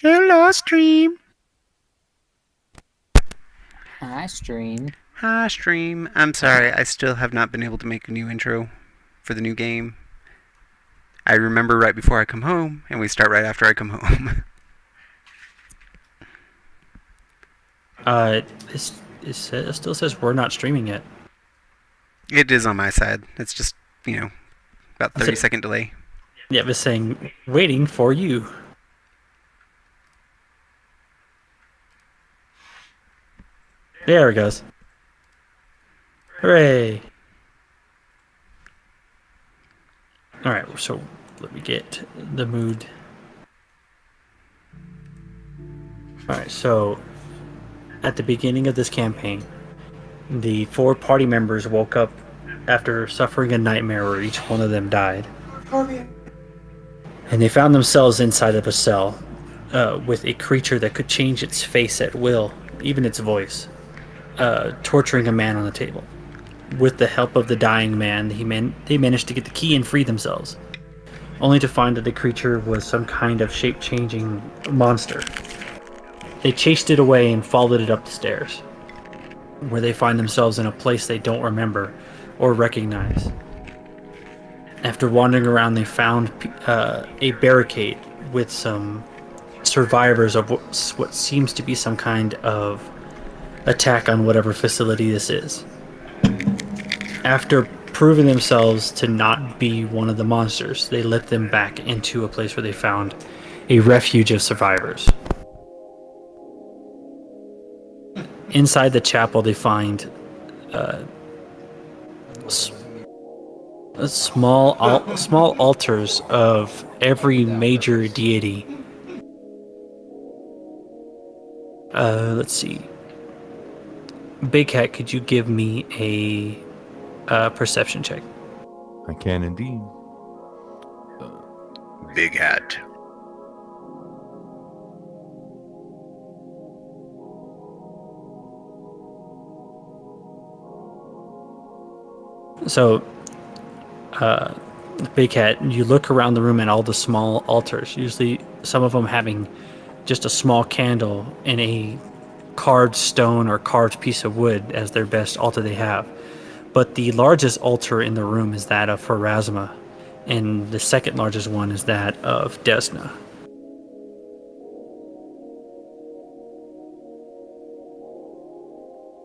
Hello, stream. Hi, stream. Hi, stream. I'm sorry, I still have not been able to make a new intro for the new game. I remember right before I come home, and we start right after I come home. Uh, it still says we're not streaming yet. It is on my side. It's just, about That's 30-second it. delay. Yeah, it's saying waiting for you. There it goes. Hooray! All right, so let me get the mood. All right, so at the beginning of this campaign, the four party members woke up after suffering a nightmare where each one of them died. And they found themselves inside of a cell with a creature that could change its face at will, even its voice, torturing a man on the table. With the help of the dying man, they managed to get the key and free themselves, only to find that the creature was some kind of shape-changing monster. They chased it away and followed it up the stairs, where they find themselves in a place they don't remember or recognize. After wandering around, they found a barricade with some survivors of what seems to be some kind of attack on whatever facility this is. After proving themselves to not be one of the monsters, they let them back into a place where they found a refuge of survivors. Inside the chapel, they find uh, small altars of every major deity. Let's see. Big Cat, could you give me a perception check? I can indeed. Big hat. So, uh, Big Cat, you look around the room at all the small altars, usually some of them having just a small candle and a carved stone or carved piece of wood as their best altar they have. But the largest altar in the room is that of Pharasma, and the second largest one is that of Desna.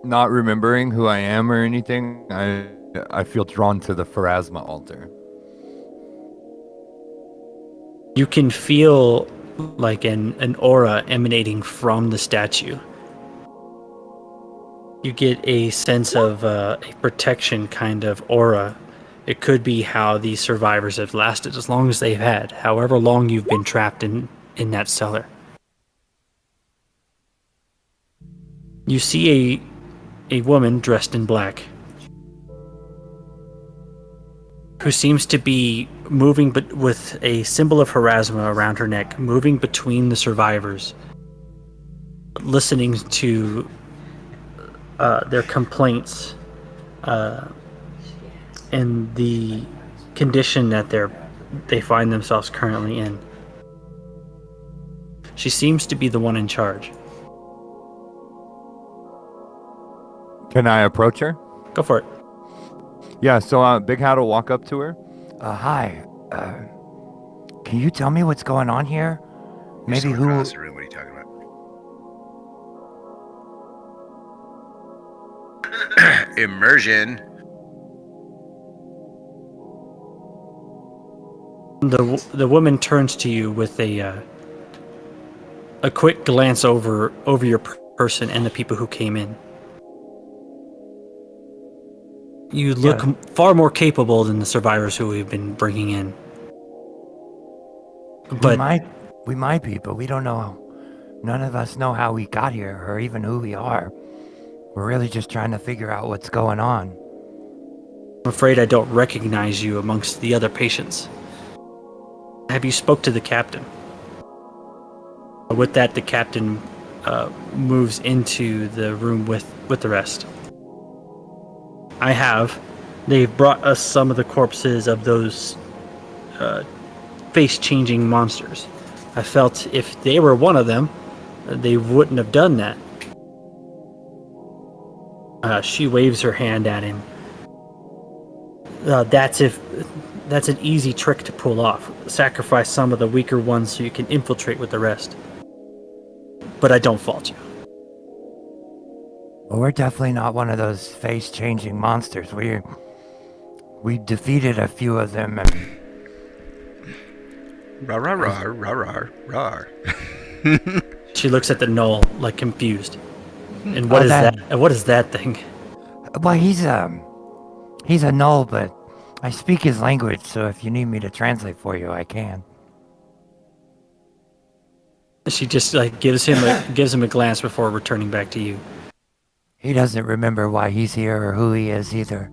Not remembering who I am or anything, I feel drawn to the Pharasma altar. You can feel like an aura emanating from the statue. You get a sense of a protection kind of aura. It could be how these survivors have lasted as long as they've had, however long you've been trapped in that cellar. You see a woman dressed in black who seems to be moving but with a symbol of Pharasma around her neck, moving between the survivors, listening to their complaints and the condition that they find themselves currently in. She seems to be the one in charge. Can I approach her? Go for it. Yeah, so Big Hat will walk up to her. Hi. Can you tell me what's going on here? Maybe who? Across the room. What are you talking about? Immersion. The woman turns to you with a quick glance over your person and the people who came in. You look far more capable than the survivors who we've been bringing in. But We might be, but we don't know. None of us know how we got here or even who we are. We're really just trying to figure out what's going on. I'm afraid I don't recognize you amongst the other patients. Have you spoke to the captain? With that, the captain moves into the room with the rest. I have. They've brought us some of the corpses of those face-changing monsters. I felt if they were one of them, they wouldn't have done that. She waves her hand at him. That's an easy trick to pull off. Sacrifice some of the weaker ones so you can infiltrate with the rest. But I don't fault you. Well, we're definitely not one of those face-changing monsters. We defeated a few of them, and Rah, rah, rah, rah, rah, rah. She looks at the knoll, like confused. And what is that- that? And what is that thing? well, he's a null, but I speak his language, so if you need me to translate for you, I can. She just like gives him a glance before returning back to you. He doesn't remember why he's here or who he is either.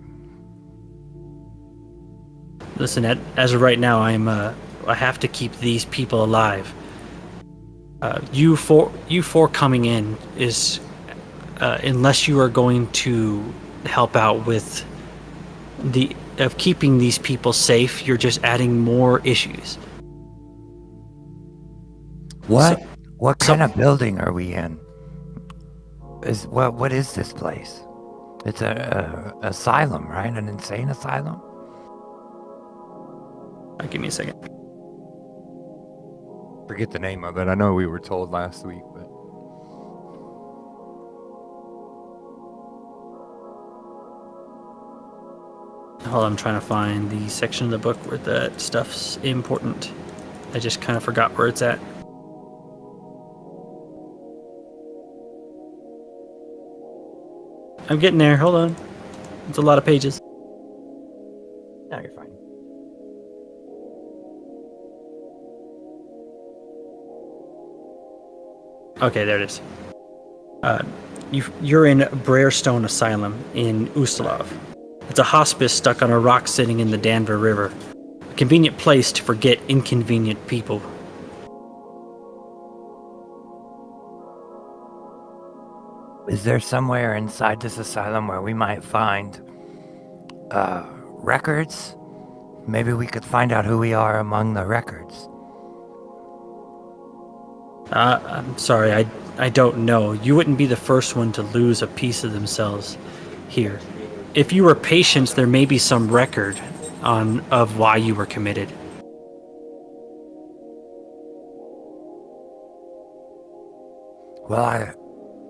Listen, as of right now, I have to keep these people alive. You four coming in is, unless you are going to help out with of keeping these people safe, you're just adding more issues. What? So- What kind of building are we in? What is this place? It's a asylum, right? An insane asylum? Give me a second. Forget the name of it. I know we were told last week, but Hold on, I'm trying to find the section of the book where that stuff's important. I just kind of forgot where it's at. I'm getting there. Hold on. It's a lot of pages. No, you're fine. Okay, there it is. You're in Brarestone Asylum in Ustalov. It's a hospice stuck on a rock sitting in the Danver River. A convenient place to forget inconvenient people. Is there somewhere inside this asylum where we might find records? Maybe we could find out who we are among the records. I'm sorry, I don't know. You wouldn't be the first one to lose a piece of themselves here. If you were patients, there may be some record of why you were committed. Well,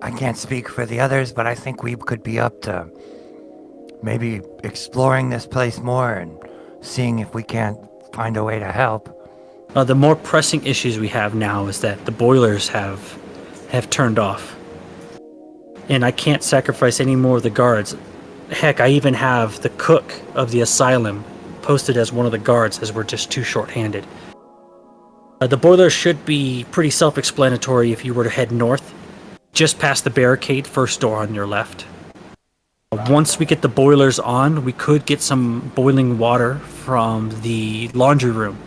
I can't speak for the others, but I think we could be up to maybe exploring this place more and seeing if we can't find a way to help. The more pressing issues we have now is that the boilers have turned off. And I can't sacrifice any more of the guards. Heck, I even have the cook of the asylum posted as one of the guards, as we're just too short-handed. The boilers should be pretty self-explanatory if you were to head north. Just past the barricade, first door on your left. Once we get the boilers on, we could get some boiling water from the laundry room.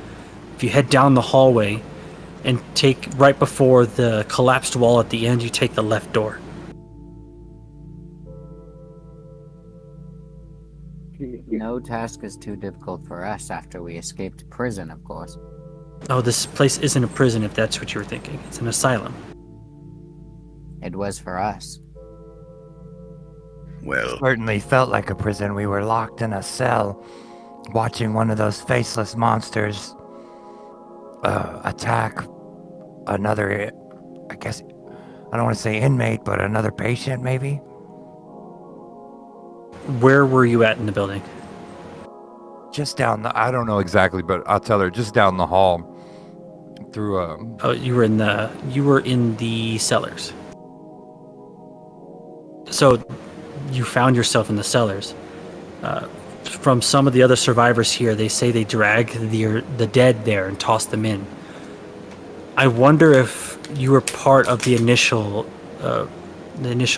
If you head down the hallway and take right before the collapsed wall at the end, you take the left door. No task is too difficult for us after we escaped prison, of course. Oh, this place isn't a prison if that's what you were thinking. It's an asylum. It was for us. Well, Certainly felt like a prison. We were locked in a cell, watching one of those faceless monsters attack another, I guess, I don't want to say inmate, but another patient maybe? Where were you at in the building? Just down the, I don't know exactly, but I'll tell her just down the hall through Oh, you were in the cellars. So you found yourself in the cellars. From some of the other survivors here, they say they drag the dead there and toss them in. I wonder if you were part of the initial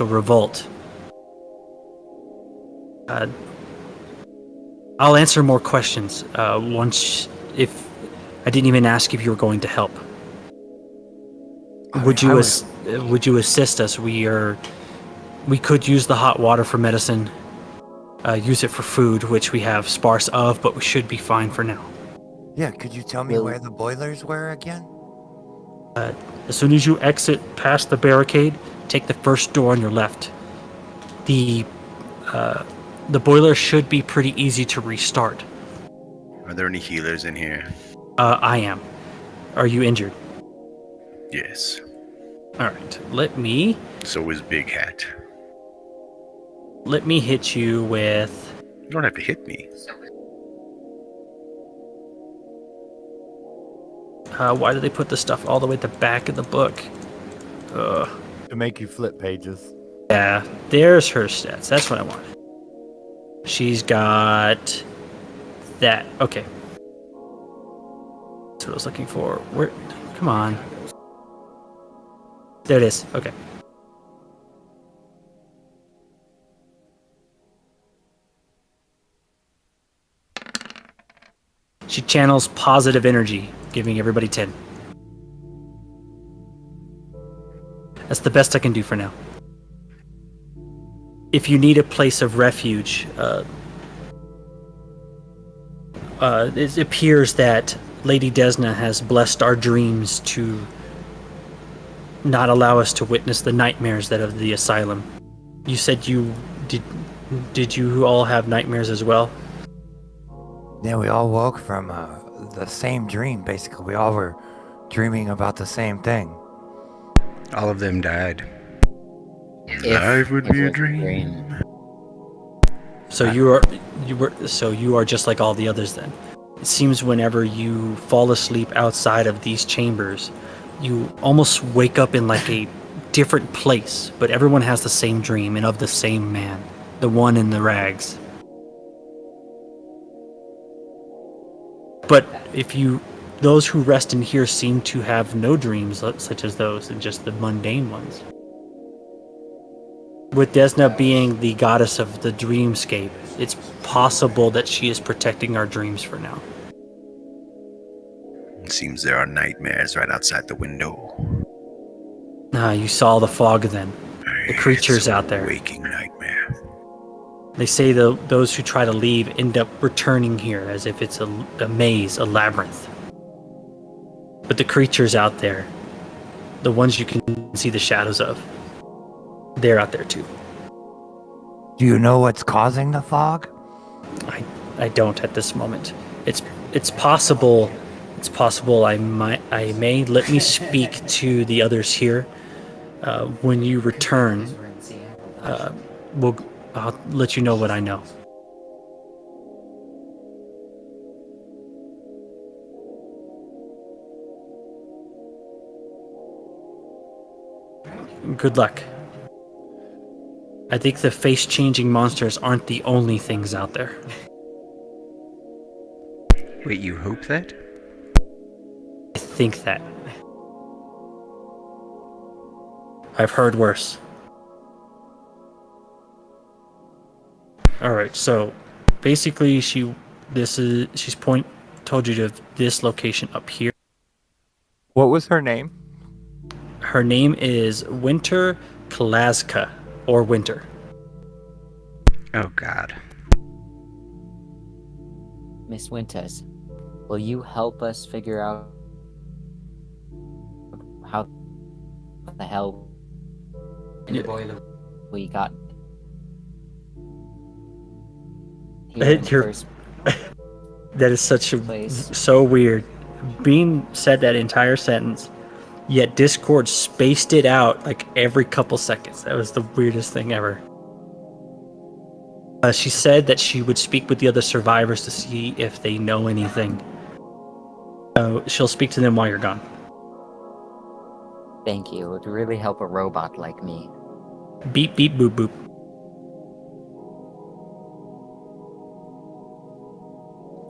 revolt. I'll answer more questions once. If I didn't even ask if you were going to help. Would you assist us? We could use the hot water for medicine. Use it for food, which we have sparse of, but we should be fine for now. yeah, could you tell me Well- where the boilers were again? As soon as you exit past the barricade, take the first door on your left. The boiler should be pretty easy to restart. Are there any healers in here? I am. Are you injured? Yes. All right. Let me So is Big Hat. hit you with. You don't have to hit me. Why do they put the stuff all the way at the back of the book? To make you flip pages. Yeah, there's her stats. That's what I want. She's got that. Okay. That's what I was looking for. Where? Come on. There it is. Okay. She channels positive energy, giving everybody 10. That's the best I can do for now. If you need a place of refuge, it appears that Lady Desna has blessed our dreams to not allow us to witness the nightmares that of the asylum. You said you did you all have nightmares as well? Yeah, we all woke from the same dream, basically. We all were dreaming about the same thing. All of them died. Life would If be it a was dream. So you are just like all the others then. It seems whenever you fall asleep outside of these chambers, you almost wake up in like a different place, but everyone has the same dream and of the same man, the one in the rags. But those who rest in here seem to have no dreams such as those, and just the mundane ones. With Desna being the goddess of the dreamscape, it's possible that she is protecting our dreams for now. It seems there are nightmares right outside the window. You saw the fog then. The creatures It's a out there. Waking nightmare. They say those who try to leave end up returning here as if it's a maze, a labyrinth. But the creatures out there, the ones you can see the shadows of, they're out there too. Do you know what's causing the fog? I don't at this moment. It's possible. It's possible I may. Let me speak to the others here. When you return, I'll let you know what I know. Good luck. I think the face-changing monsters aren't the only things out there. Wait, you hope that? I think that. I've heard worse. Alright, so basically she's told you to this location up here. What was her name? Her name is Winter Kalazka, or Winter. Oh God. Miss Winters, will you help us figure out how the hell we got here in the You're- first That is place? so weird. Bean said that entire sentence, yet Discord spaced it out like every couple seconds. That was the weirdest thing ever. She said that she would speak with the other survivors to see if they know anything. She'll speak to them while you're gone. Thank you. It would really help a robot like me. Beep, beep, boop, boop.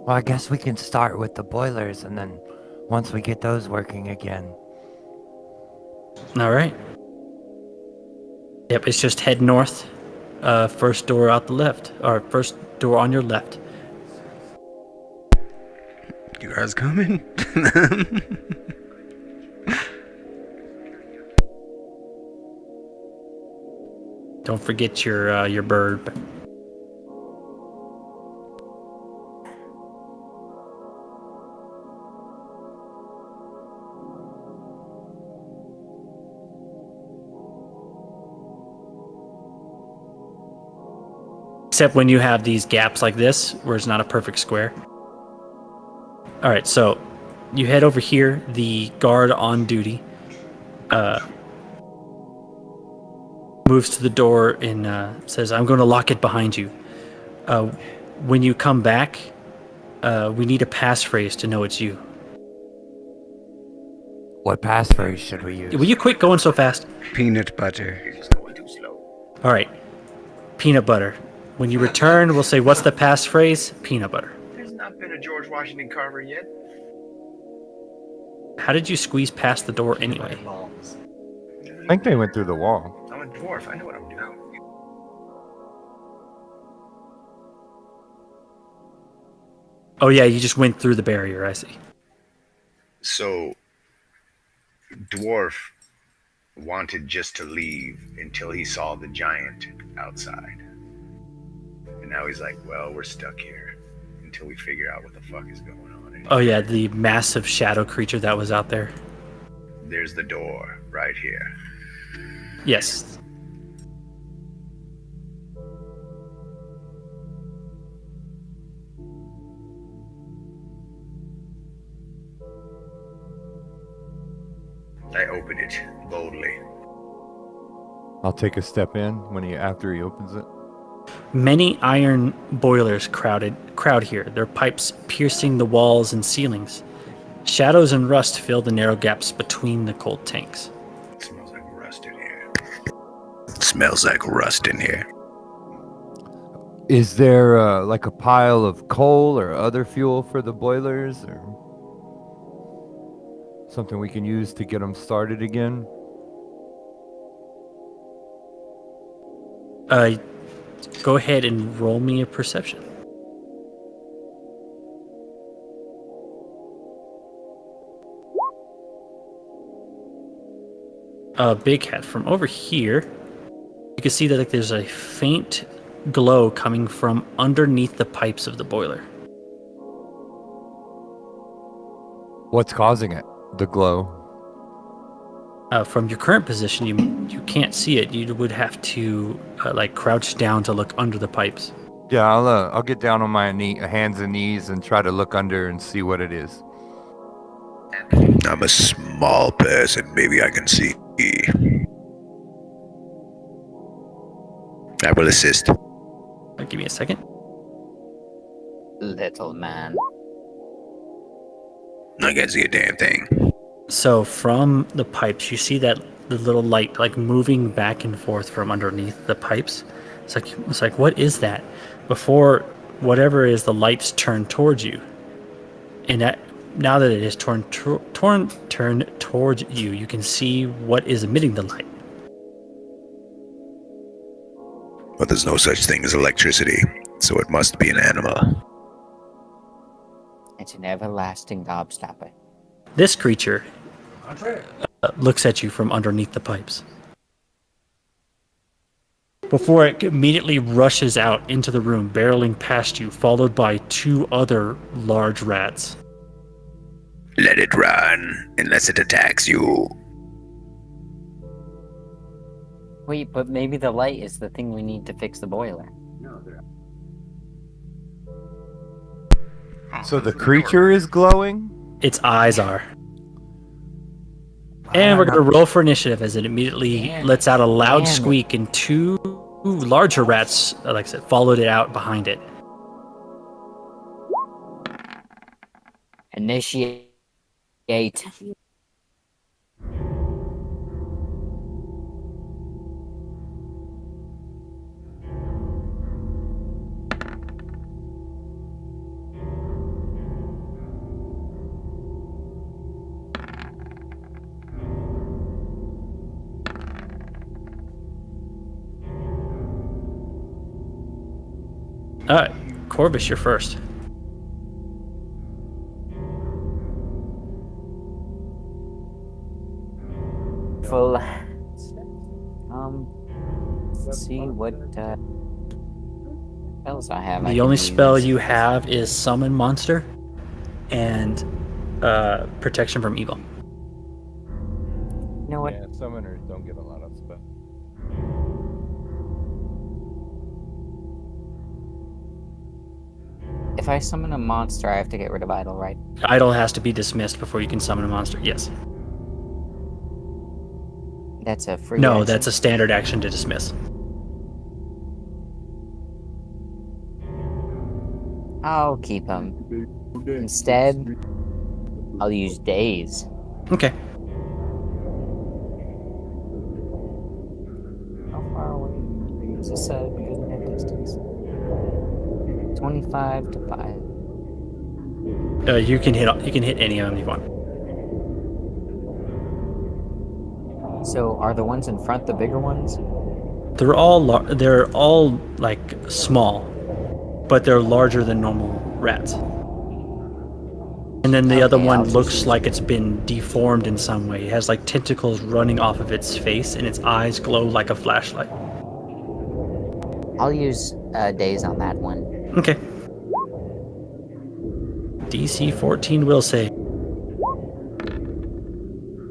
Well, I guess we can start with the boilers, and then once we get those working again. All right. Yep, it's just head north. First door out the left, or first door on your left. You guys coming? Don't forget your bird. except when you have these gaps like this, where it's not a perfect square. All right, so you head over here. The guard on duty moves to the door and says, "I'm going to lock it behind you. When you come back, we need a passphrase to know it's you." What passphrase should we use? Will you quit going so fast? Peanut butter. You're just going too slow. All right, peanut butter. When you return, we'll say, "What's the passphrase?" Peanut butter. There's not been a George Washington Carver yet. How did you squeeze past the door anyway? I think they went through the wall. I'm a dwarf. I know what I'm doing. Oh yeah, you just went through the barrier. I see. So, dwarf wanted just to leave until he saw the giant outside. And now he's like, well, we're stuck here until we figure out what the fuck is going on. Oh yeah, the massive shadow creature that was out there. There's the door right here. Yes. I open it boldly. I'll take a step in after he opens it. Many iron boilers crowd here, their pipes piercing the walls and ceilings. Shadows and rust fill the narrow gaps between the cold tanks. It smells like rust in here. Smells like rust in here. Is there like a pile of coal or other fuel for the boilers, or something we can use to get them started again? Go ahead and roll me a perception. Big Hat, from over here, you can see that there's a faint glow coming from underneath the pipes of the boiler. What's causing it? The glow. From your current position, you can't see it. You would have to crouch down to look under the pipes. Yeah, I'll get down on my hands and knees and try to look under and see what it is. I'm a small person. Maybe I can see. I will assist. Give me a second. Little man. I can't see a damn thing. So from the pipes, you see that the little light moving back and forth from underneath the pipes. It's like what is that? Before whatever is, the lights turn towards you, and now that it is turned towards you, you can see what is emitting the light. But there's no such thing as electricity, so it must be an animal. It's an everlasting gobstopper. This creature looks at you from underneath the pipes before it immediately rushes out into the room, barreling past you, followed by two other large rats. Let it run, unless it attacks you. Wait, but maybe the light is the thing we need to fix the boiler. So the creature is glowing? Its eyes are. And we're going to roll for initiative as it immediately lets out a loud squeak, and two larger rats, like I said, followed it out behind it. Initiate. All right, Corvus, you're first. Full. Let's see what spells I have. The only spell you have is Summon Monster and Protection from Evil. You know what? Yeah, summoners don't get a lot of spells. If I summon a monster, I have to get rid of idle, right? Idle has to be dismissed before you can summon a monster. Yes. That's a free No, action? that's a standard action to dismiss. I'll keep him. Instead, I'll use daze. Okay. How far away? Is this a good enough distance? 25 to 5. You can hit any of them you want. So, are the ones in front the bigger ones? They're all like small, but they're larger than normal rats. And then the other Okay, I'll one just looks use- like it's been deformed in some way. It has like tentacles running off of its face, and its eyes glow like a flashlight. I'll use daze on that one. Okay. DC 14 will save.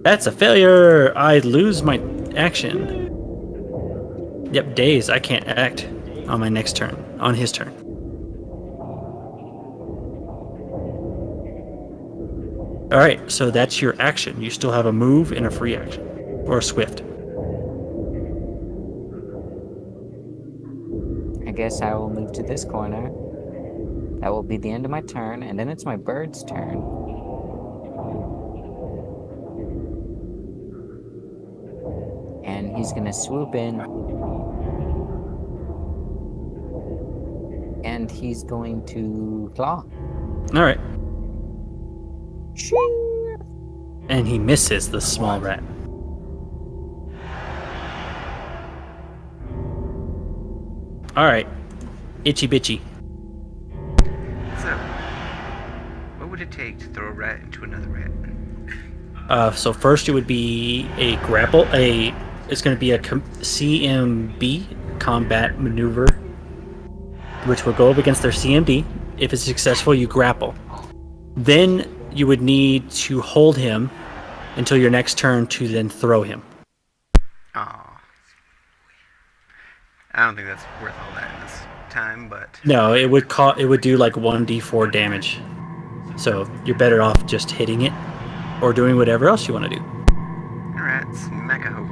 That's a failure! I lose my action. Yep, daze. I can't act on my next turn. On his turn. Alright, so that's your action. You still have a move and a free action. Or a swift. I guess I will move to this corner. That will be the end of my turn, and then it's my bird's turn. And he's gonna swoop in. And he's going to claw. Alright. Shing! And he misses the small rat. Alright. Itchy bitchy. So, what would it take to throw a rat into another rat? So first it would be a grapple. It's going to be a CMB, combat maneuver, which will go up against their CMD. If it's successful, you grapple. Then you would need to hold him until your next turn to then throw him. Aw. I don't think that's worth all that in this time, but No, it would do like 1d4 damage. So you're better off just hitting it or doing whatever else you want to do. rats, mecha-ho.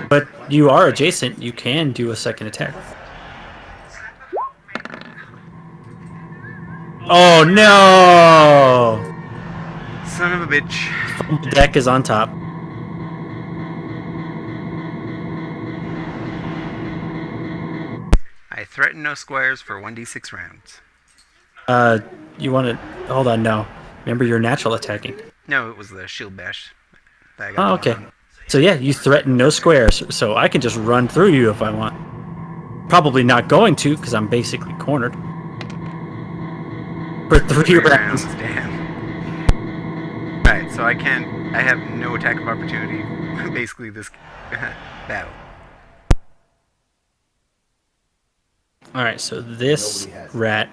But you are adjacent. You can do a second attack. Oh no! Son of a bitch. The deck is on top. I threaten no squares for 1d6 rounds. You want to hold on? No, remember you're natural attacking. No, it was the shield bash that I Oh, got. okay. So yeah, you threaten no squares, so I can just run through you if I want. Probably not going to, because I'm basically cornered. For 3 rounds. Damn. Right, so I have no attack of opportunity. Basically, this battle. Alright, so this rat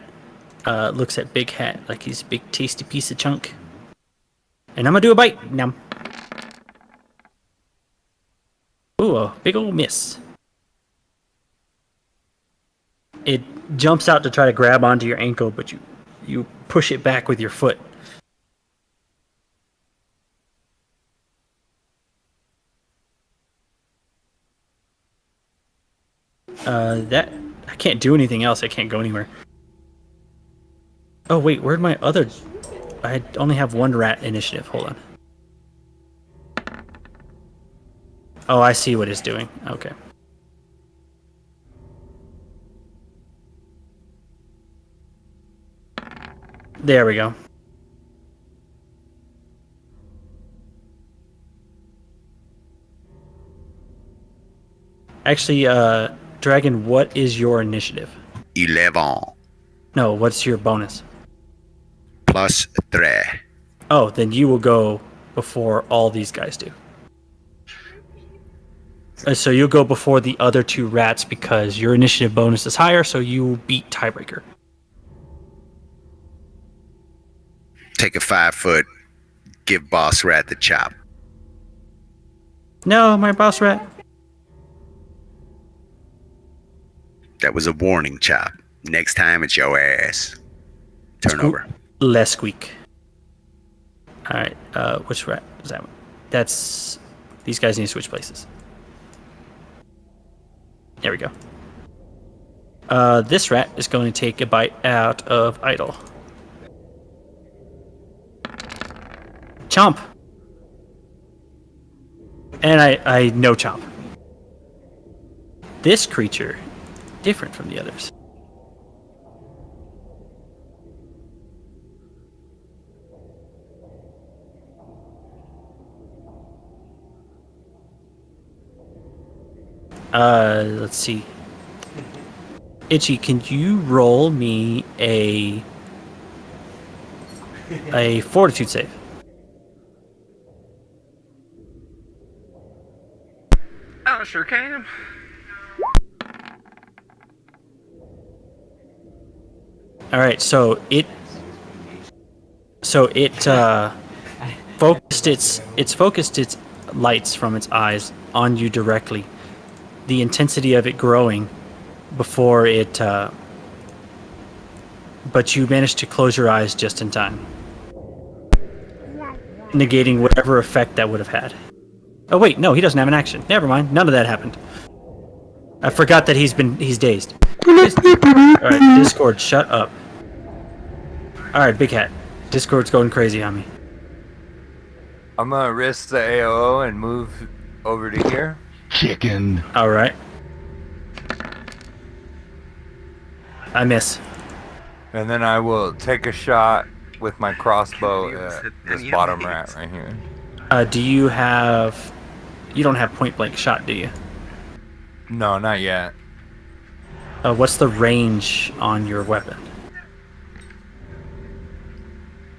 looks at Big Hat like he's a big tasty piece of chunk. And I'm gonna do a bite. Nom. Ooh, a big old miss. It jumps out to try to grab onto your ankle, but you push it back with your foot. That I can't do anything else. I can't go anywhere. Oh wait, where'd my other? I only have 1 rat initiative. Hold on. Oh, I see what it's doing. Okay. There we go. Actually, Dragon, what is your initiative? 11 No, what's your bonus? plus 3. Oh, then you will go before all these guys do. So you'll go before the other 2 rats because your initiative bonus is higher, so you beat tiebreaker. Take a 5 foot, give Boss Rat the chop. No, my boss rat. That was a warning, Chop. Next time it's your ass. Turn over. Less squeak. All right. Which rat is that one? That's. These guys need to switch places. There we go. This rat is going to take a bite out of Idle. Chomp. And I no chomp. This creature, different from the others. Let's see. Itchy, can you roll me a fortitude save? Oh, sure can. All right, so it focused its lights from its eyes on you directly. The intensity of it growing before it, but you managed to close your eyes just in time, negating whatever effect that would have had. Oh wait, no, he doesn't have an action. Never mind, none of that happened. I forgot that he's dazed. Alright, Discord, shut up. Alright, Big Hat. Discord's going crazy on me. I'm gonna risk the AOO and move over to here. Chicken. Alright. I miss. And then I will take a shot with my crossbow at this Any bottom of rat these? right here. Do you have... You don't have point blank shot, do you? No, not yet. What's the range on your weapon?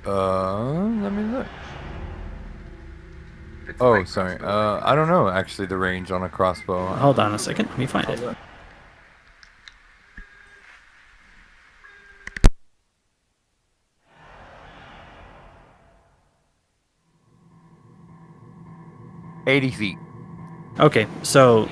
Let me look. Oh, sorry. I don't know actually the range on a crossbow. Hold on a second, let me find it. $80 feet. Okay, so...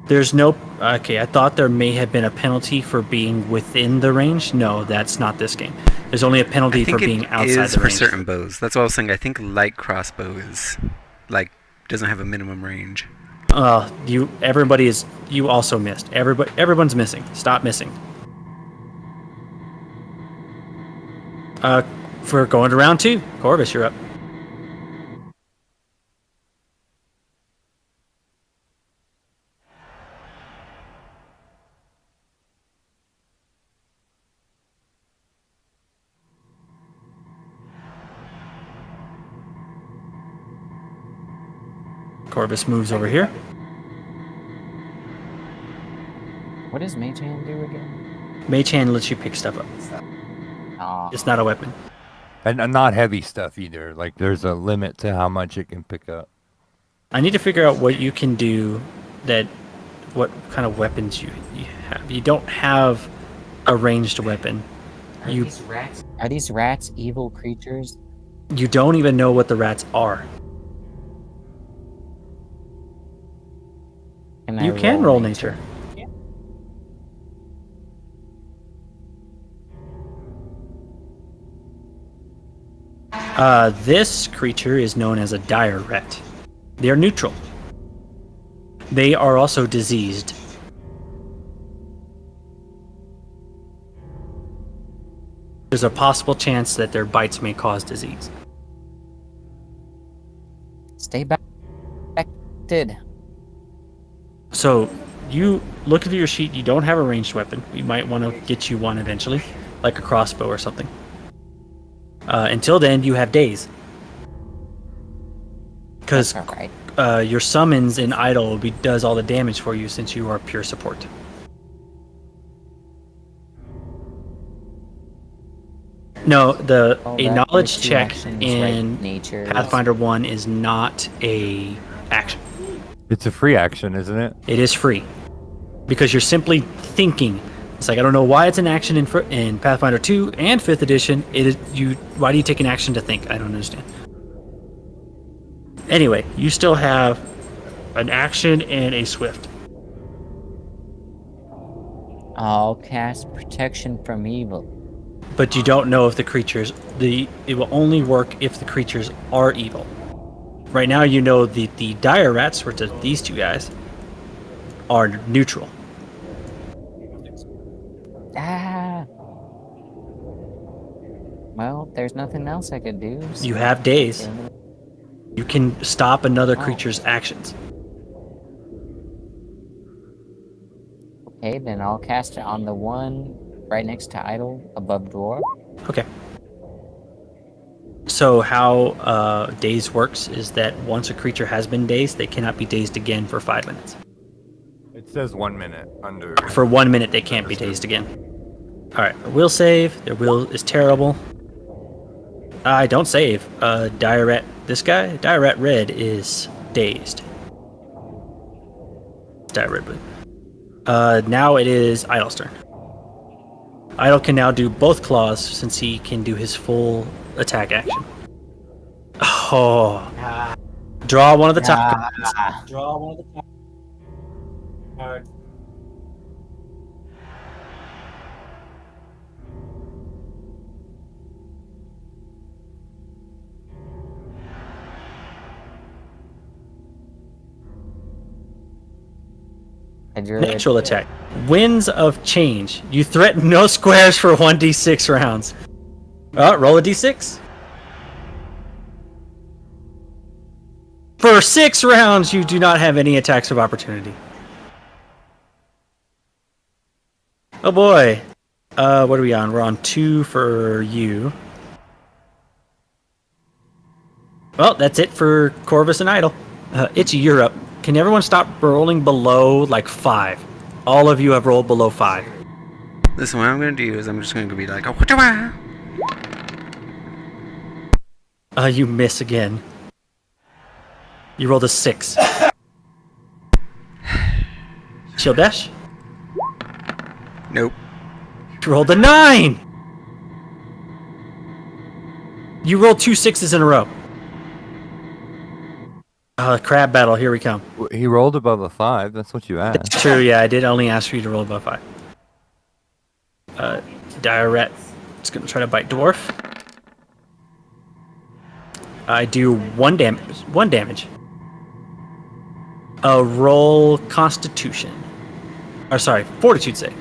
There's no... Okay, I thought there may have been a penalty for being within the range. No, that's not this game. There's only a penalty I for think being it outside is the for range. certain bows. That's what I was saying. I think light crossbow is doesn't have a minimum range. You also missed. Everyone's missing. Stop missing. For going to round 2, Corvus, you're up. Corvus moves over here. What does Mage Hand do again? Mage Hand lets you pick stuff up. Aw. It's not a weapon. And not heavy stuff either. Like there's a limit to how much it can pick up. I need to figure out what you can do what kind of weapons you have. You don't have a ranged weapon. Are these rats evil creatures? You don't even know what the rats are. You can roll nature. This creature is known as a dire rat. They are neutral. They are also diseased. There's a possible chance that their bites may cause disease. Stay back. So, you look at your sheet, you don't have a ranged weapon. We might want to get you one eventually, like a crossbow or something. Until then, you have days. Because Alright. your summons in Idle does all the damage for you since you are pure support. No, a knowledge check in nature. Pathfinder 1 is not a action. It's a free action, isn't it? It is free. Because you're simply thinking. It's like, I don't know why it's an action in Pathfinder 2 and 5th edition. Why do you take an action to think? I don't understand. Anyway, you still have an action and a swift. I'll cast protection from evil. But you don't know if the creatures it will only work if the creatures are evil. Right now you know the dire rats, which are these two guys, are neutral. Ah. Well, there's nothing else I could do. So You have days. You can stop another creature's actions. Okay, then I'll cast it on the one right next to Idol above Dwarf. Okay. So how daze works is that once a creature has been dazed, they cannot be dazed again for 5 minutes. It says 1 minute under. For 1 minute, they can't be dazed again. All right, will save. Their will is terrible. I don't save. Dire Rat, this guy, Dire Rat Red is dazed. Dire Red Blue. Now it is Idol's turn. Idol can now do both claws since he can do his full attack action. Oh. Draw one of the top cards. Draw one of the top cards. Natural attack. Winds of change. You threaten no squares for 1d6 rounds. Roll a d6. For 6 rounds, you do not have any attacks of opportunity. Oh boy. What are we on? We're on 2 for you. Well, that's it for Corvus and Idol. It's Europe. Can everyone stop rolling below, like, 5? All of you have rolled below 5. Listen, what I'm going to do is I'm just going to be like, oh, You miss again. You rolled a 6. Shield dash? nope. You rolled a 9! You rolled 2 6s in a row. Crab battle, here we come. He rolled above a 5. That's what you asked. That's true, yeah, I did only ask for you to roll above 5. Dire Rat is going to try to bite Dwarf. I do 1 damage. 1 damage. Roll Constitution. Or sorry, Fortitude save.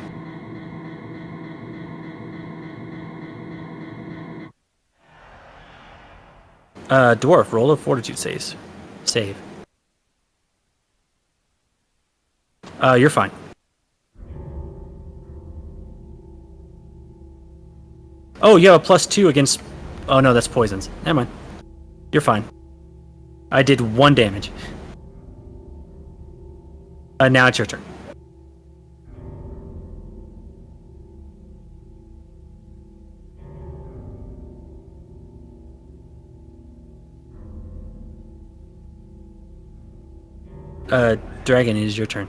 Dwarf, roll a Fortitude save. You're fine. Oh, you have a +2 against... Oh no, that's poisons. Never mind. You're fine. I did 1 damage. Now it's your turn. Dragon, it is your turn.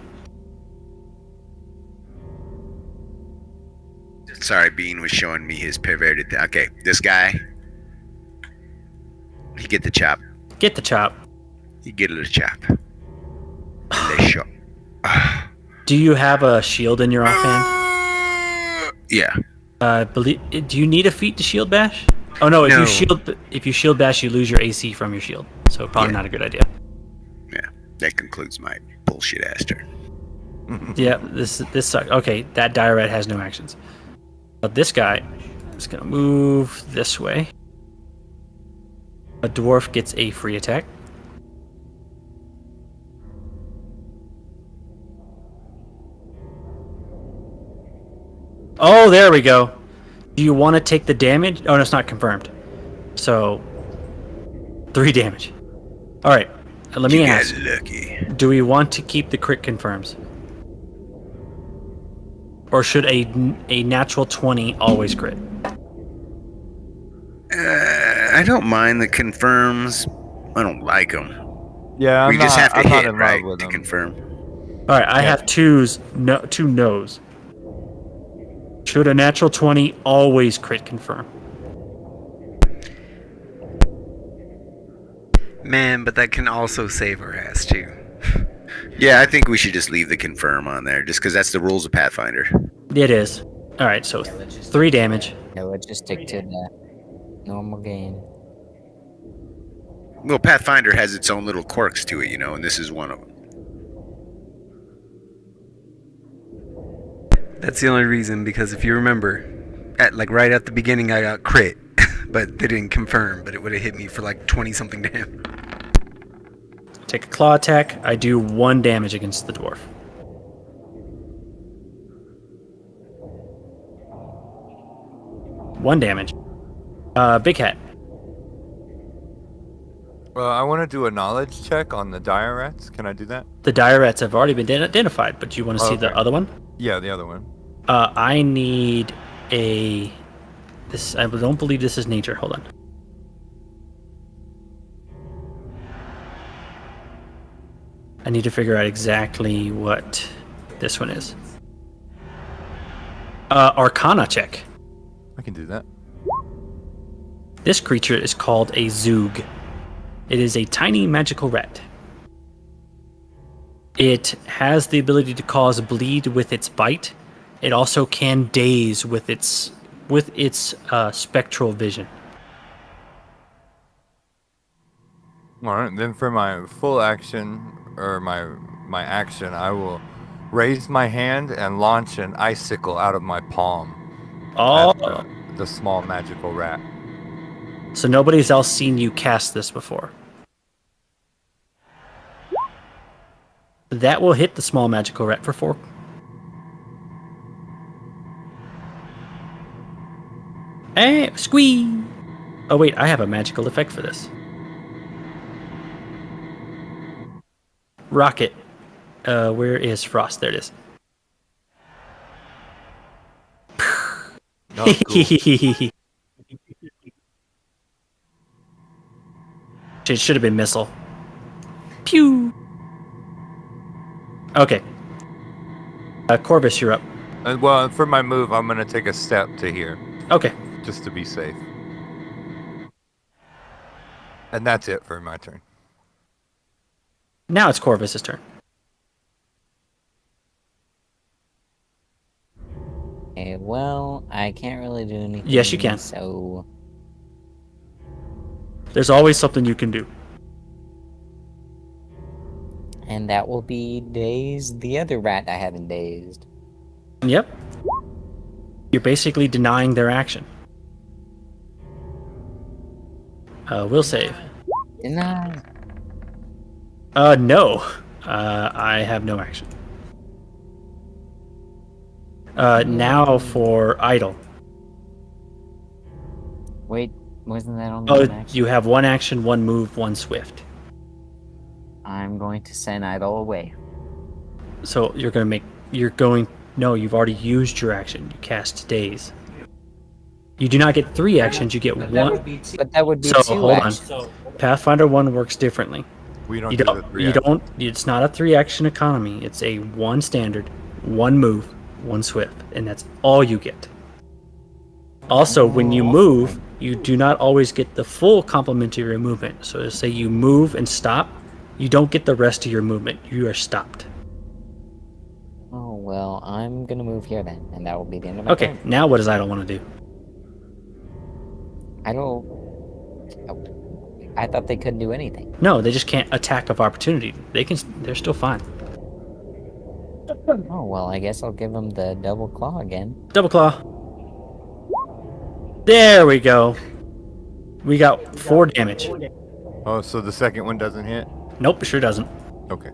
Sorry, Bean was showing me his perverted thing. Okay, this guy. He get the chop. Get the chop. He get a little chop. And they show. Do you have a shield in your offhand? Yeah. Do you need a feat to shield bash? Oh no, No. If you shield bash, you lose your AC from your shield. So probably not a good idea. Yeah. That concludes my bullshit ass turn. Yeah, this sucks. Okay, that Dire Rat has no actions. But this guy is gonna move this way. A dwarf gets a free attack. Oh, there we go. Do you want to take the damage? Oh, no, it's not confirmed. So, 3 damage. All right. Let me ask. You got lucky. Do we want to keep the crit confirms? Or should a natural 20 always crit? I don't mind the confirms. I don't like them. Yeah, We just have to I'm not hit in love right with to him. confirm. All right, I have two no's. Should a natural 20 always crit confirm? Man, but that can also save our ass too. Yeah, I think we should just leave the confirm on there, just because that's the rules of Pathfinder. It is. All right, so 3 damage. Yeah, let's just stick to the normal game. Well, Pathfinder has its own little quirks to it, you know, and this is one of them. That's the only reason, because if you remember, right at the beginning, I got crit, but they didn't confirm. But it would have hit me for like 20 something damage. Take a claw attack. I do 1 damage against the dwarf. One damage. Big hat. I want to do a knowledge check on the dire rats. Can I do that? The dire rats have already been identified, but you want to see the Okay. other one? Yeah, the other one. I need a. This I don't believe this is nature. Hold on. I need to figure out exactly what this one is. Arcana check. I can do that. This creature is called a Zoog. It is a tiny magical rat. It has the ability to cause bleed with its bite. It also can daze with its spectral vision. All right, then for my full action, or my action, I will raise my hand and launch an icicle out of my palm Oh, at the small magical rat. so nobody's else seen you cast this before. That will hit the small magical rat for 4. Hey, squee! Oh wait, I have a magical effect for this. Rocket. Where is Frost? There it is. Oh, cool. It should have been missile. Pew! Okay. Corvus, you're up. Well, for my move, I'm gonna take a step to here, Okay. just to be safe. And that's it for my turn. Now it's Corvus's turn. Okay, well, I can't really do anything. Yes, you can. So, There's always something you can do. and that will be daze the other rat I haven't dazed. Yep. You're basically denying their action. Will save. Deny. No. I have no action. Now for idle. Wait, wasn't that only Oh, one action? you have 1 action, 1 move, 1 swift. I'm going to send idle away. So no, you've already used your action. You cast daze. You do not get 3 actions, you get 1. But that would be So 2 hold on. actions. Pathfinder 1 works differently. We don't You do the don't. three You action. don't. It's not a 3 action economy. It's a 1 standard, 1 move, 1 swift, and that's all you get. Also, when you move, you do not always get the full complementary movement. So, say you move and stop, you don't get the rest of your movement. You are stopped. Oh, well, I'm gonna move here then, and that will be the end of my Okay. turn. Now, what does Idle want to do? I thought they couldn't do anything. No, they just can't attack of opportunity. They can. They're still fine. Oh, well, I guess I'll give them the double claw again. Double claw. There we go. We got 4 damage. Oh, so the second one doesn't hit? Nope, it sure doesn't. Okay.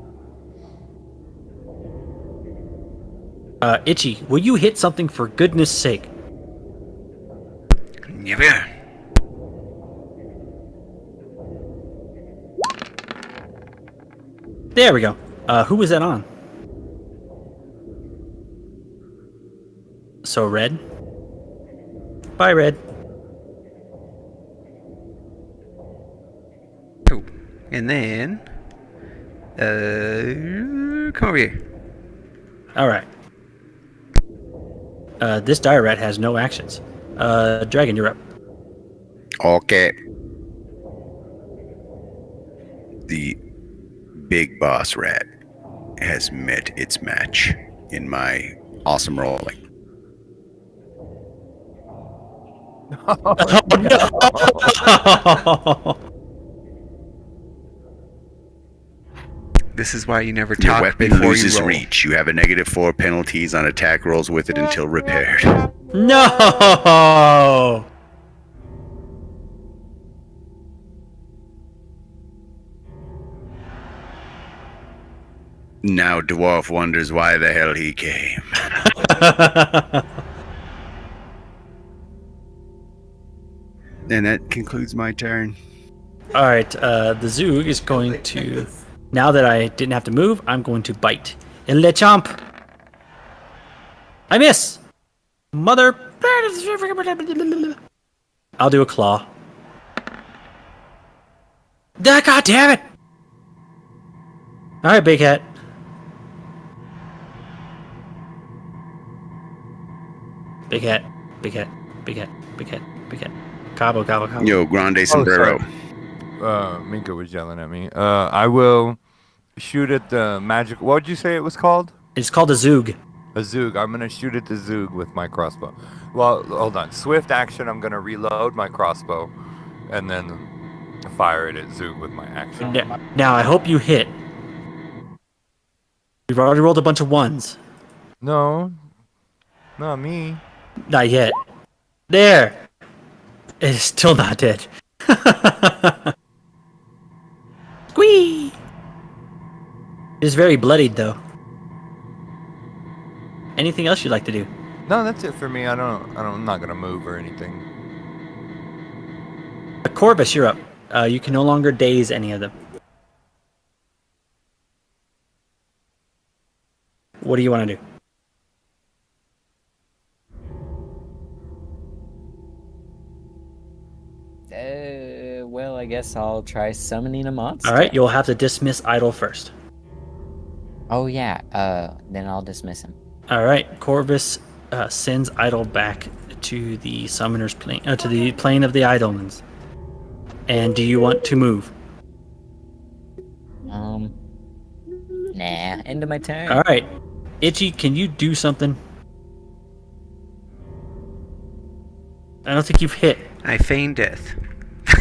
Itchy, will you hit something for goodness sake? Never. There we go. Who was that on? So Red. Bye, Red. Oh, and then, come over here. All right. This dire rat has no actions. Dragon, you're up. Okay. The big boss rat has met its match in my awesome rolling. This is why you never Your talk weapon before you loses roll. reach. You have a -4 penalties on attack rolls with it until repaired. No! Now Dwarf wonders why the hell he came. And that concludes my turn. Alright, the Zoog is going to... Now that I didn't have to move, I'm going to bite. Il le chomp! I miss! Mother... I'll do a claw. God damn it! Alright, big hat. Big hat, big hat, big hat, big hat, big hat. Cabo, cabo, cabo. Yo, grande sombrero. Minka was yelling at me. I will shoot at the magic. What would you say it was called? It's called a Zoog. A Zoog. I'm gonna shoot at the Zoog with my crossbow. Well, hold on. Swift action. I'm gonna reload my crossbow, and then fire it at Zoog with my action. Now, I hope you hit. We've already rolled a bunch of ones. No, not me. Not yet. There! It's still not dead. Squee! It's very bloodied, though. Anything else you'd like to do? No, that's it for me. I'm not gonna move or anything. Corvus, you're up. You can no longer daze any of them. What do you want to do? Well, I guess I'll try summoning a monster. Alright, you'll have to dismiss Idol first. Oh yeah, then I'll dismiss him. Alright, Corvus sends Idol back to the summoner's plane, to the plane of the Idolmans. And do you want to move? Nah, end of my turn. Alright, Itchy, can you do something? I don't think you've hit. I feign death.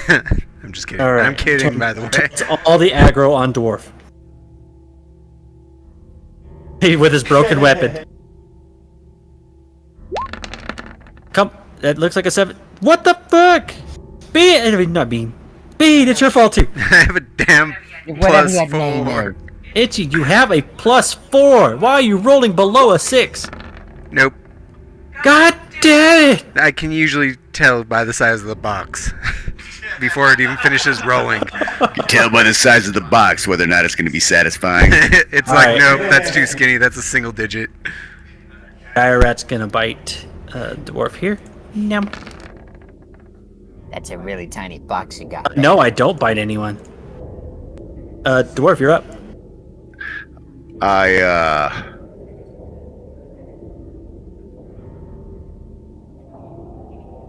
I'm just kidding. All right. I'm kidding, by the way. It's all the aggro on Dwarf. With his broken weapon. Come. That looks like a 7. What the fuck? Bean. Not Bean. Bean, it's your fault too. I have a damn Whatever plus that name 4. is. Itchy, you have a +4. Why are you rolling below a 6? Nope. God damn it! I can usually tell by the size of the box before it even finishes rolling. You can tell by the size of the box whether or not it's going to be satisfying. It's All like, right. nope, that's too skinny. That's a single digit. Dire Rat's gonna bite Dwarf here. Nom. That's a really tiny box you got. No, I don't bite anyone. Dwarf, you're up.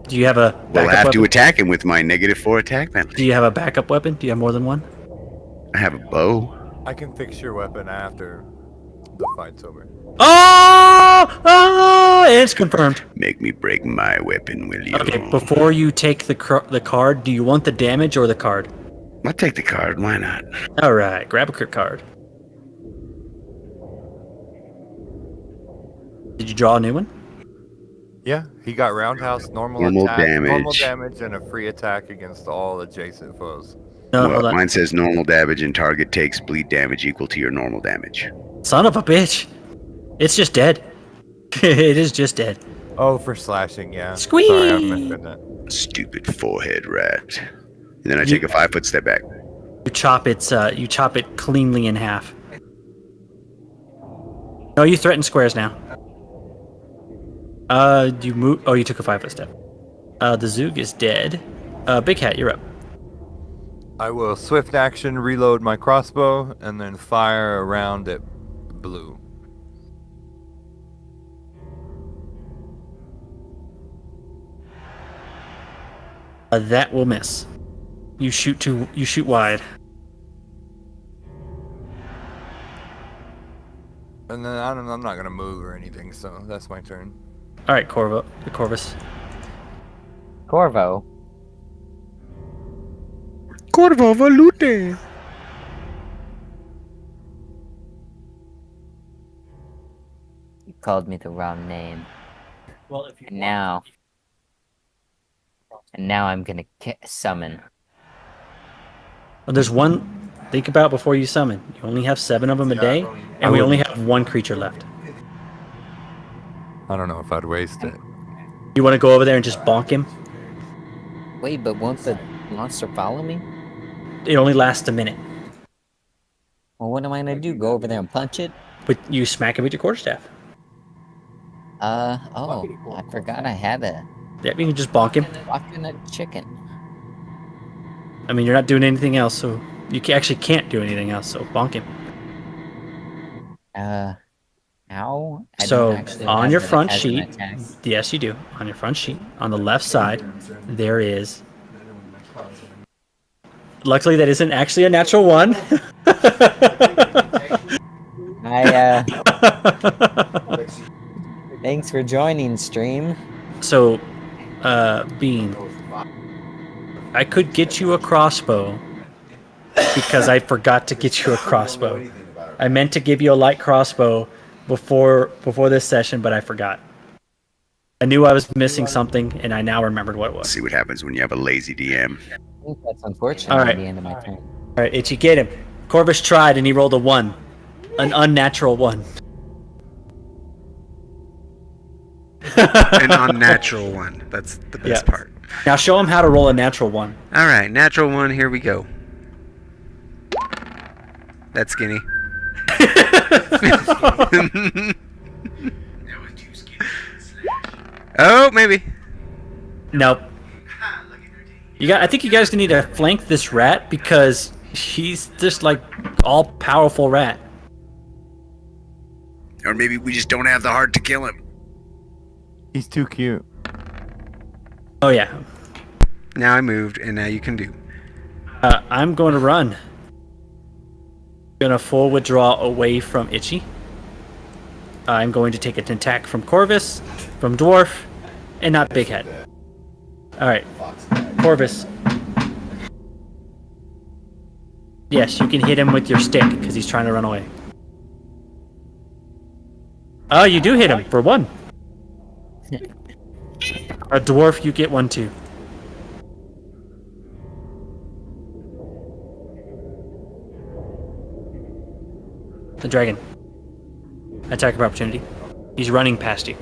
Do you have a Will backup have to weapon? attack him with my -4 attack penalty. Do you have a backup weapon? Do you have more than one? I have a bow. I can fix your weapon after the fight's over. Oh! Oh! It's confirmed. Make me break my weapon, will you? Okay, before you take the card, do you want the damage or the card? I'll take the card. Why not? All right, grab a crit card. Did you draw a new one? Yeah, he got roundhouse, normal Normal damage, damage. and a free attack against all adjacent foes. No, Well, hold on. mine says normal damage and target takes bleed damage equal to your normal damage. Son of a bitch. It's just dead. It is just dead. Oh, for slashing, yeah. Squee! Sorry, I misread that. Stupid forehead rat. And then I take a 5-foot step back. You chop it cleanly in half. No, you threaten squares now. You move. Oh, you took a 5-foot step. The Zoog is dead. Big Hat, you're up. I will swift action, reload my crossbow, and then fire around at blue. That will miss. You shoot wide. and then I'm not gonna move or anything, so that's my turn. All right, Corvus. Corvo. Corvo Valute. You called me the wrong name. Well, if you And now I'm gonna summon. Well, there's one. Think about before you summon. You only have 7 of them a day, and we only have 1 creature left. I don't know if I'd waste it. You want to go over there and just bonk him? Wait, but won't the monster follow me? It only lasts a minute, Well, what am I gonna do? Go over there and punch it? but you smack him with your quarterstaff. Oh, I forgot I had a Yeah, you can just bonk him. walking chicken. I mean, you're not doing anything else, so you actually can't do anything else. So bonk him. Ow. I So don't actually on have your it front as an sheet, attack. yes, you do. On your front sheet, on the left side, there is. Luckily, that isn't actually a natural 1. Thanks for joining, stream. So, Bean, I could get you a crossbow because I forgot to get you a crossbow. I meant to give you a light crossbow before this session, but I forgot. I knew I was missing something, and I now remembered what it was. See what happens when you have a lazy DM. I think that's unfortunate All at right. the end of my turn. All right, Itchy, get him. Corvus tried, and he rolled a 1, an unnatural 1. An unnatural one. That's the best Yeah. part. Now show him how to roll a natural 1. All right, natural 1. Here we go. That's skinny. Oh, maybe. Nope. I think you guys need to flank this rat because he's just like all powerful rat. Or maybe we just don't have the heart to kill him. He's too cute. Oh yeah. Now I moved, and now you can do. I'm going to run. Gonna full withdraw away from Itchy. I'm going to take an attack from Corvus, from Dwarf, and not Big Head. Alright. Corvus. Yes, you can hit him with your stick, because he's trying to run away. Oh, you do hit him, for 1. A Dwarf, you get 1 too. The dragon. Attack of opportunity. He's running past you.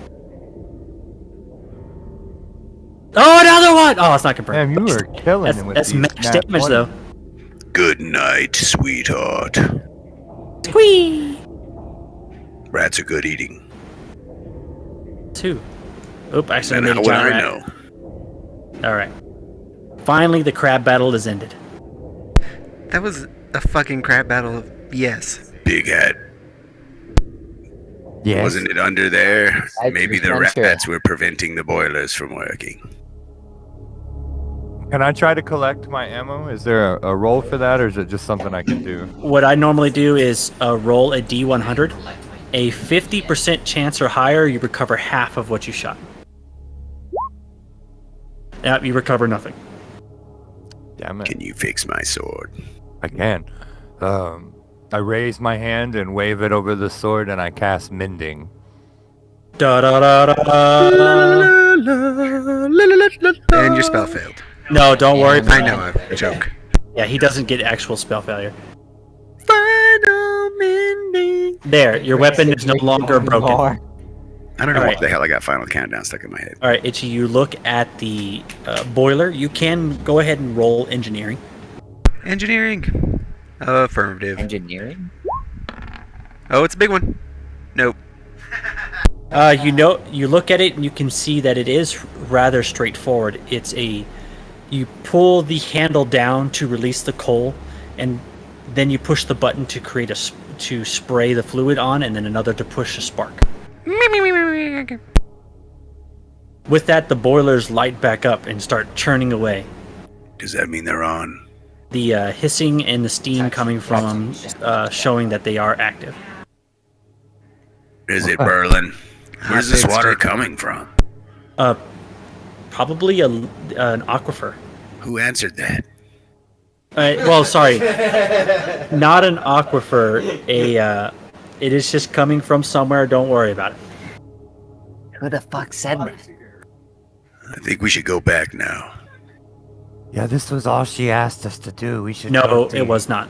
Oh, another one! Oh, it's not confirmed. Damn, you were killing him with That's these max nat damage, 20s. though. Good night, sweetheart. Squee! Rats are good eating. 2. Oop, I And accidentally how made a would I giant know? rat. Alright. Finally, the crab battle is ended. That was a fucking crap battle of yes. Big hat. Yes. Wasn't it under there? I Maybe the just venture. rats were preventing the boilers from working. Can I try to collect my ammo? Is there a roll for that, or is it just something I can do? What I normally do is roll a D100. A 50% chance or higher, you recover half of what you shot. Yep, you recover nothing. Damn it. Can you fix my sword? I can. I raise my hand and wave it over the sword, and I cast Mending. Da da da da da. And your spell failed. No, don't worry. I know, a joke. Yeah, he doesn't get actual spell failure. Final mending. There, your weapon is no longer broken. More. I don't know Alright. what the hell I got Final Countdown stuck in my head. All right, Itchy, you look at the boiler. You can go ahead and roll engineering. Engineering. Affirmative. Engineering? Oh, it's a big one. Nope. You look at it and you can see that it is rather straightforward. You pull the handle down to release the coal, and then you push the button to create to spray the fluid on, and then another to push a spark. With that, the boilers light back up and start churning away. Does that mean they're on? The hissing and the steam coming from them showing that they are active. Is it Berlin? Where's this It's water dark. coming from? Probably an aquifer. Who answered that? Well, sorry, not an aquifer. It is just coming from somewhere. Don't worry about it. Who the fuck said that? I think we should go back now. Yeah, this was all she asked us to do. We should. No, go to it was not.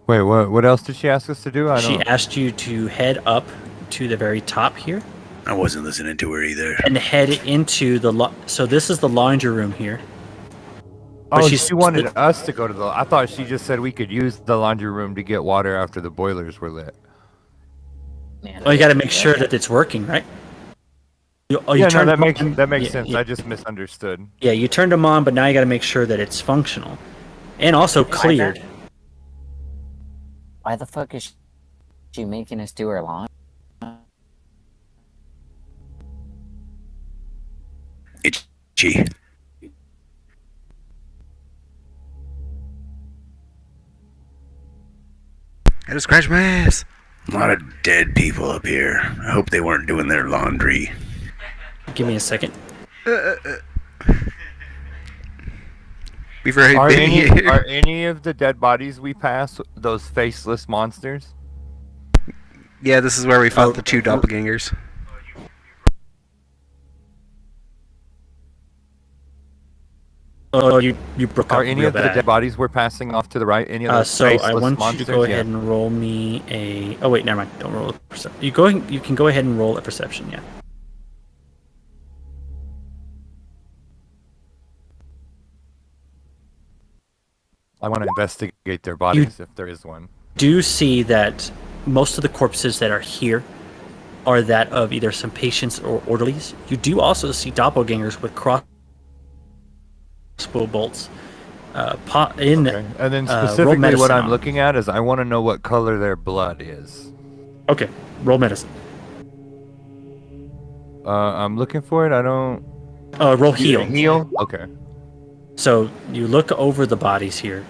Wait, what else did she ask us to do? I She don't. asked you to head up to the very top here I wasn't listening to her either. and head into the. So this is the laundry room here. Oh, she's- she wanted us to go to the. I thought she just said we could use the laundry room to get water after the boilers were lit. Man, Well, you got to make sure that it's working, right? You Yeah, no, turned that them makes on. that makes Yeah, sense. Yeah, I just misunderstood. yeah, you turned them on, but now you got to make sure that it's functional, and also cleared. Why the fuck is she making us do her lawn? Itchy. I just scratched my ass. A lot of dead people up here. I hope they weren't doing their laundry. Give me a second. We've already Are been here. are any of the dead bodies we pass those faceless monsters? Yeah, this is where we fought Oh, the two doppelgangers. Oh, you broke Are up any real of the bad. dead bodies we're passing off to the right? Any of those So faceless I want monsters? you to go Yeah. ahead and roll me a. Oh wait, never mind. Don't roll. You can go ahead and roll a perception. Yeah. I want to investigate their bodies if there is one. Do see that most of the corpses that are here are that of either some patients or orderlies. You do also see doppelgangers with crossbow bolts. Okay. And then roll specifically what medicine I'm on. looking at is I want to know what color their blood is. Okay, roll medicine. I'm looking for it. I don't. Roll heal. Heal. Okay. So you look over the bodies here.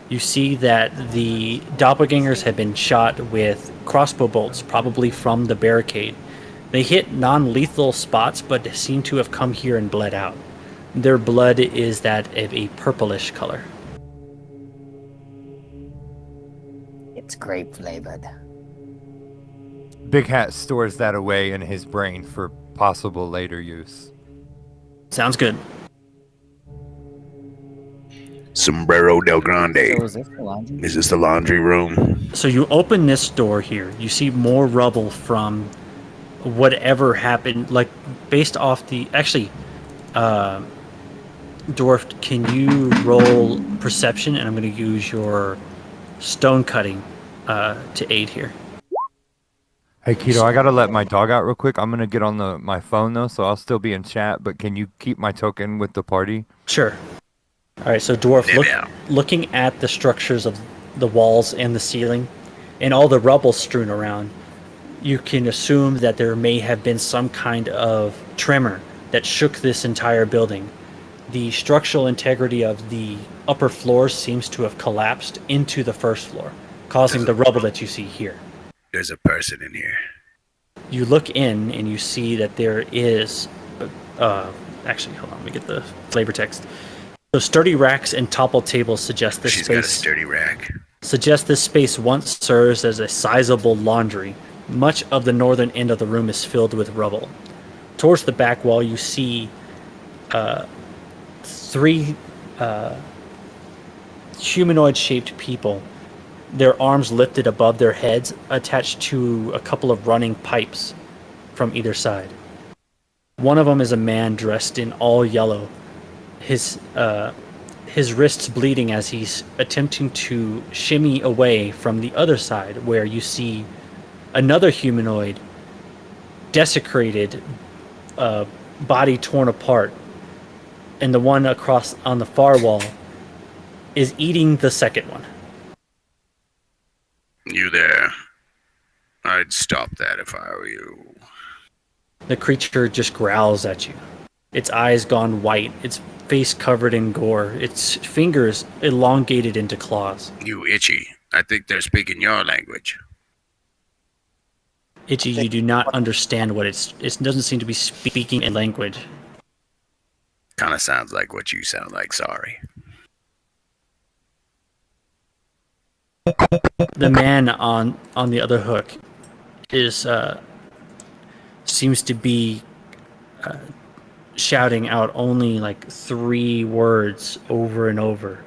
You see that the doppelgangers have been shot with crossbow bolts, probably from the barricade. They hit non-lethal spots, but seem to have come here and bled out. Their blood is that of a purplish color. It's grape flavored. Big Hat stores that away in his brain for possible later use. Sounds good. Sombrero del So Grande. is this the laundry? Is this the laundry room? So you open this door here. You see more rubble from whatever happened, like based off the. Actually, Dwarf, can you roll perception? And I'm going to use your stone cutting to aid here. Hey Keto, I gotta let my dog out real quick. I'm gonna get on my phone though, so I'll still be in chat. But can you keep my token with the party? Sure. All right, so Dwarf, Yeah. looking at the structures of the walls and the ceiling and all the rubble strewn around, you can assume that there may have been some kind of tremor that shook this entire building. The structural integrity of the upper floors seems to have collapsed into the first floor, causing the rubble that you see here. There's a person in here. You look in and you see that there is actually, hold on, let me get the flavor text. So sturdy racks and toppled tables suggest this She's got a space sturdy rack. once serves as a sizable laundry. Much of the northern end of the room is filled with rubble. Towards the back wall, you see three humanoid-shaped people, their arms lifted above their heads, attached to a couple of running pipes from either side. One of them is a man dressed in all yellow. His wrists bleeding as he's attempting to shimmy away from the other side, where you see another humanoid, desecrated, body torn apart, and the one across on the far wall is eating the second one. You there? I'd stop that if I were you. The creature just growls at you. Its eyes gone white, its face covered in gore, its fingers elongated into claws. You itchy. I think they're speaking your language. Itchy, you do not understand what it doesn't seem to be speaking a language. Kind of sounds like what you sound like. Sorry. The man on the other hook is seems to be shouting out only like 3 words over and over.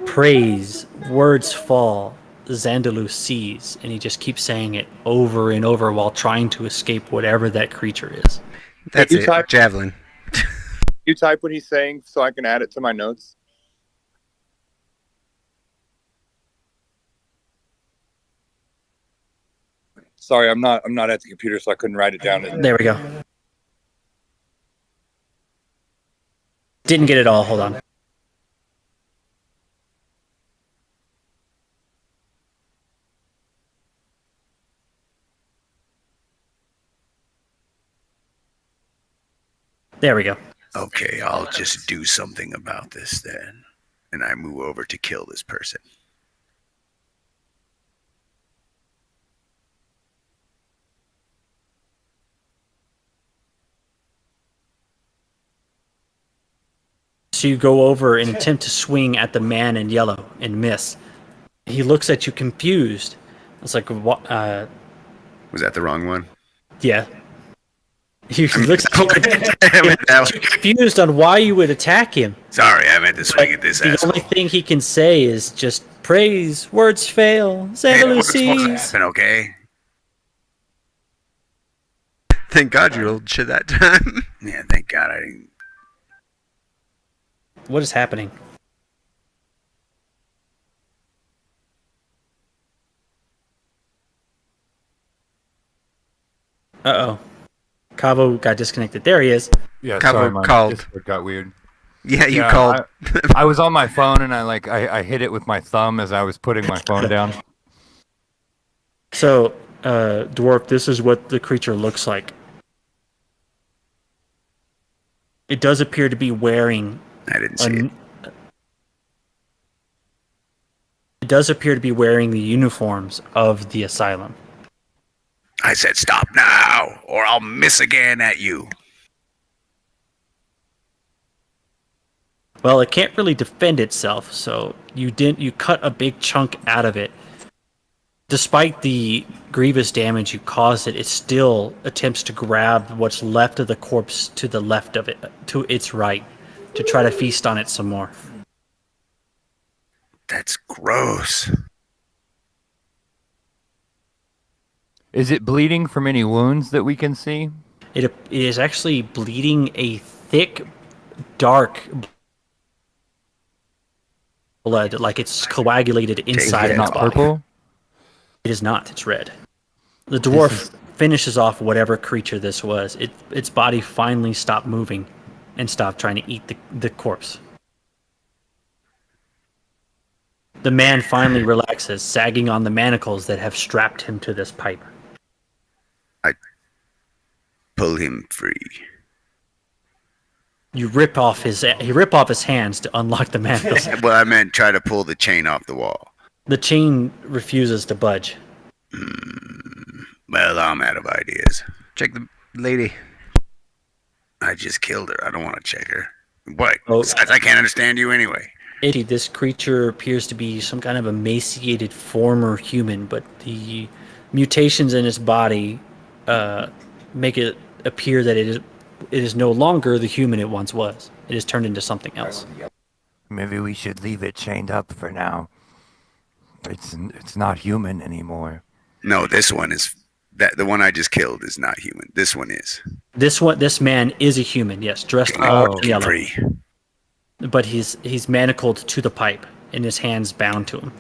Praise, words fall, Xandaloo sees, and he just keeps saying it over and over while trying to escape whatever that creature is. That's you it. type- Javelin. You type what he's saying so I can add it to my notes. Sorry, I'm not at the computer, so I couldn't write it down. There we go. Didn't get it all. Hold on. There we go. Okay, I'll just do something about this then. And I move over to kill this person. So you go over and attempt to swing at the man in yellow and miss. He looks at you confused. It's like, what? Was that the wrong one? Yeah. He looks at you I meant that one. confused on why you would attack him. Sorry, I meant to swing at this The asshole. only thing he can say is just praise, words fail, Hey, Xandaloo what's supposed to sees. happen, okay? Thank God you rolled shit that time. Yeah, thank God I didn't. What is happening? Uh-oh. Cabo got disconnected. There he is. Yeah, Cover sorry, my called. Discord got weird. Yeah, you Yeah, called. I was on my phone and I hit it with my thumb as I was putting my phone down. So, Dwarf, this is what the creature looks like. It does appear to be wearing I didn't see it. It does appear to be wearing the uniforms of the asylum. I said stop now, or I'll miss again at you. Well, it can't really defend itself, so you cut a big chunk out of it. Despite the grievous damage you caused it, it still attempts to grab what's left of the corpse to the left of it, to its right, to try to feast on it some more. That's gross. Is it bleeding from any wounds that we can see? It is actually bleeding a thick, dark blood, like it's coagulated inside it of its Not body. purple? It is not. It's red. The dwarf finishes off whatever creature this was. Its body finally stopped moving and stopped trying to eat the corpse. The man finally relaxes, sagging on the manacles that have strapped him to this pipe. Pull him free. You rip off his hands to unlock the manacles. Well, I meant try to pull the chain off the wall. The chain refuses to budge. Well, I'm out of ideas. Check the lady. I just killed her. I don't want to check her. What? Oh. Besides, I can't understand you anyway. This creature appears to be some kind of emaciated former human, but the mutations in its body make it appear that it is no longer the human it once was. It has turned into something else. Maybe we should leave it chained up for now. It's not human anymore. No, this one is the one I just killed is not human. This one is. This man is a human, yes, dressed all in yellow, Free. but he's manacled to the pipe and his hands bound to him.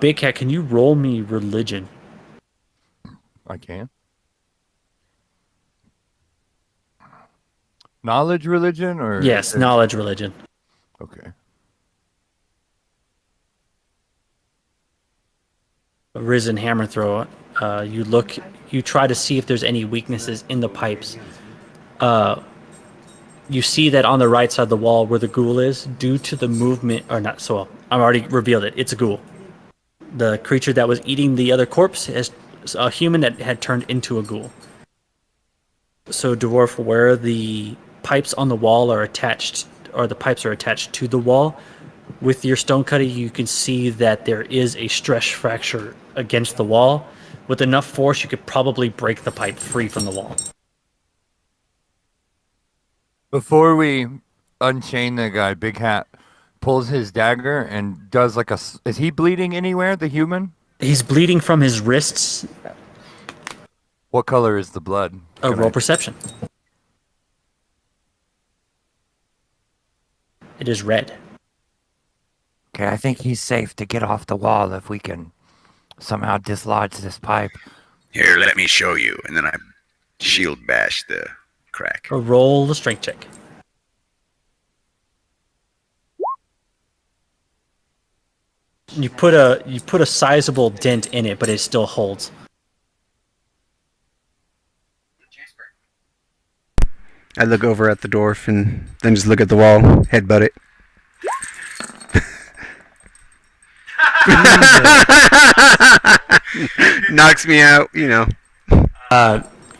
Big Cat, can you roll me religion? I can. Knowledge religion or Yes, knowledge religion. Okay. Risen hammer throw. You try to see if there's any weaknesses in the pipes. You see that on the right side of the wall where the ghoul is, due to the movement, or not, so I've already revealed it. It's a ghoul. The creature that was eating the other corpse has a human that had turned into a ghoul. So, dwarf, where the pipes on the wall are attached, or the pipes are attached to the wall, with your stone cutting, you can see that there is a stress fracture against the wall. With enough force, you could probably break the pipe free from the wall. Before we unchain the guy, Big Hat pulls his dagger and does like a. Is he bleeding anywhere? The human? He's bleeding from his wrists. What color is the blood? Roll perception. It is red. Okay, I think he's safe to get off the wall if we can somehow dislodge this pipe. Here, let me show you. And then I shield bash the crack. Roll the strength check. You put a sizable dent in it, but it still holds. I look over at the dwarf and then just look at the wall, headbutt it. Knocks me out, you know.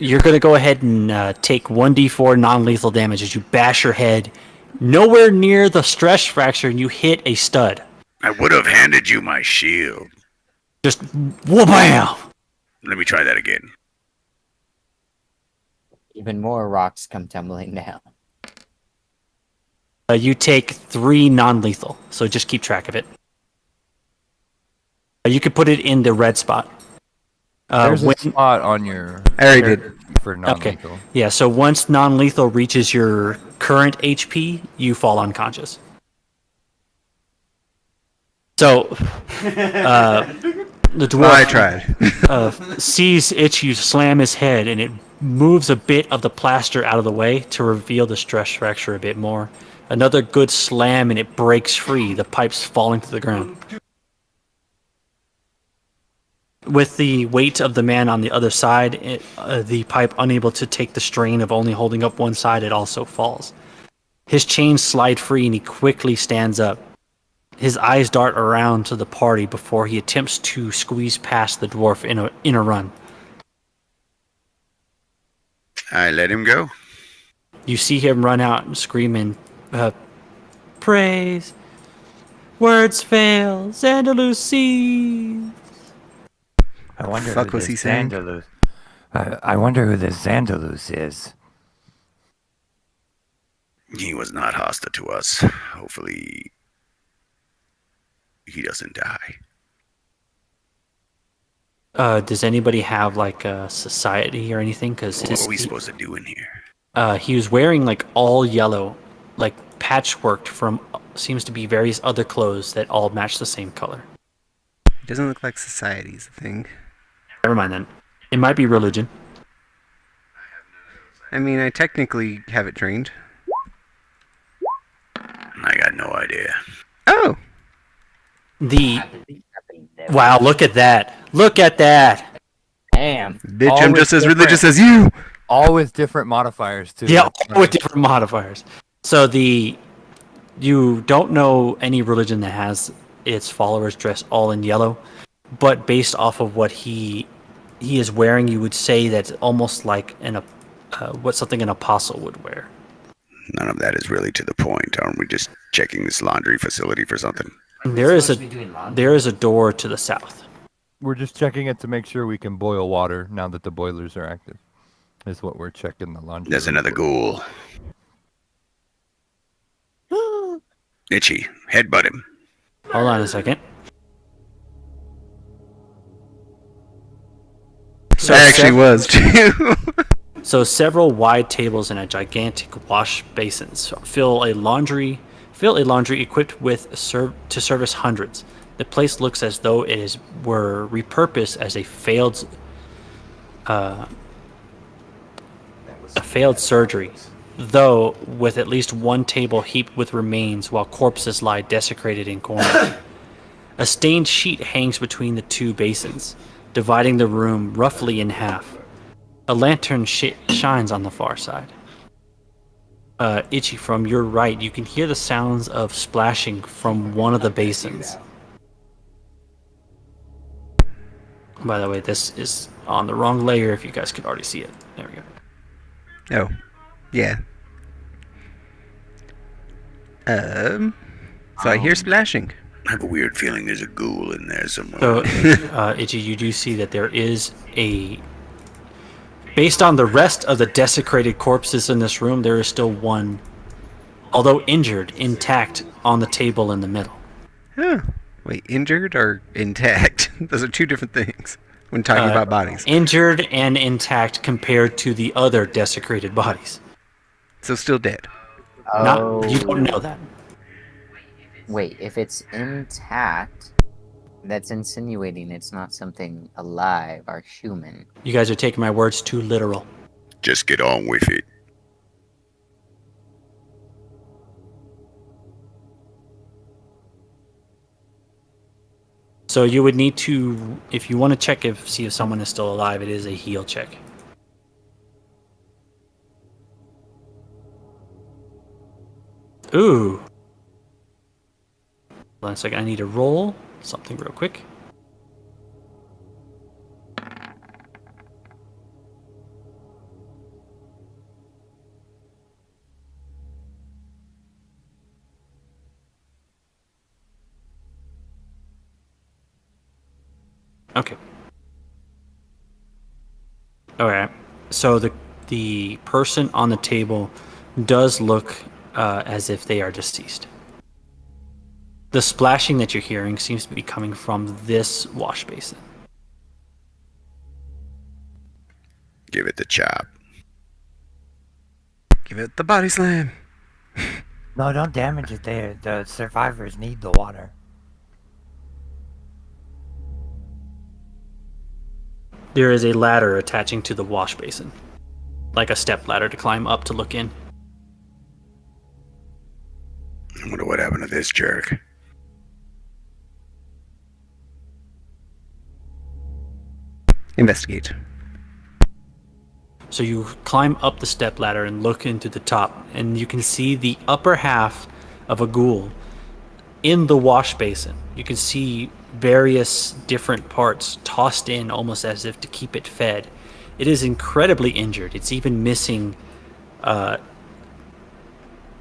You're going to go ahead and take 1d4 non-lethal damage as you bash your head nowhere near the stress fracture, and you hit a stud. I would have handed you my shield. Just wha-bam! Let me try that again. Even more rocks come tumbling down. You take 3 non-lethal, so just keep track of it. You could put it in the red spot. There's a spot on your. I already did. For non-lethal. Okay. Yeah, so once non-lethal reaches your current HP, you fall unconscious. So, the dwarf I tried. sees Itchy slam his head, and it moves a bit of the plaster out of the way to reveal the stress fracture a bit more. Another good slam, and it breaks free, the pipes falling to the ground. With the weight of the man on the other side, the pipe unable to take the strain of only holding up one side, it also falls. His chains slide free, and he quickly stands up. His eyes dart around to the party before he attempts to squeeze past the dwarf in a run. I let him go. You see him run out and screaming, praise, words fail, Xandaloo sees. I wonder Fuck who was this he saying? Xandaloo. I wonder who this Xandaloo is. He was not hostile to us. Hopefully, he doesn't die. Does anybody have like a society or anything? Because What are we supposed to do in here? he was wearing like all yellow, like patchworked from seems to be various other clothes that all match the same color. It doesn't look like society's a thing. Never mind then. It might be religion. I mean, I technically have it trained. I got no idea. Oh! Wow, look at that. Look at that. Damn. Bitch, All I'm with just as different- religious as you! All with different modifiers too. Yeah, That's all with funny. different modifiers. So you don't know any religion that has its followers dressed all in yellow, but based off of what he is wearing, you would say that's almost like what something an apostle would wear. None of that is really to the point. Aren't we just checking this laundry facility for something? There is a door to the south. We're just checking it to make sure we can boil water now that the boilers are active. Is what we're checking the laundry. There's room another for. ghoul. Itchy, headbutt him. Hold on a second. So I actually was, too. So several wide tables and a gigantic wash basins fill a laundry equipped with to service hundreds. The place looks as though it were repurposed as a failed surgery, though with at least one table heaped with remains while corpses lie desecrated in corners. A stained sheet hangs between the two basins, dividing the room roughly in half. A lantern shines on the far side. Itchy, from your right, you can hear the sounds of splashing from one of the basins. By the way, this is on the wrong layer if you guys could already see it. There we go. Oh, yeah. So I hear splashing. I have a weird feeling there's a ghoul in there somewhere. So, Itchy, you do see that there is a... Based on the rest of the desecrated corpses in this room, there is still one, although injured, intact on the table in the middle. Huh. Wait, injured or intact? Those are two different things when talking about bodies. Injured and intact compared to the other desecrated bodies. So still dead. Not, you don't know that. Wait, if it's intact, that's insinuating it's not something alive or human. You guys are taking my words too literal. Just get on with it. So you would need to, if you want to check see if someone is still alive, it is a heal check. Ooh. Hold on a second, I need to roll something real quick. Okay. Alright. So the person on the table does look as if they are deceased. The splashing that you're hearing seems to be coming from this wash basin. Give it the chop. Give it the body slam. No, don't damage it there. The survivors need the water. There is a ladder attaching to the wash basin. Like a step ladder to climb up to look in. I wonder what happened to this jerk. Investigate. So you climb up the step ladder and look into the top, and you can see the upper half of a ghoul in the wash basin. You can see various different parts tossed in almost as if to keep it fed. It is incredibly injured. It's even missing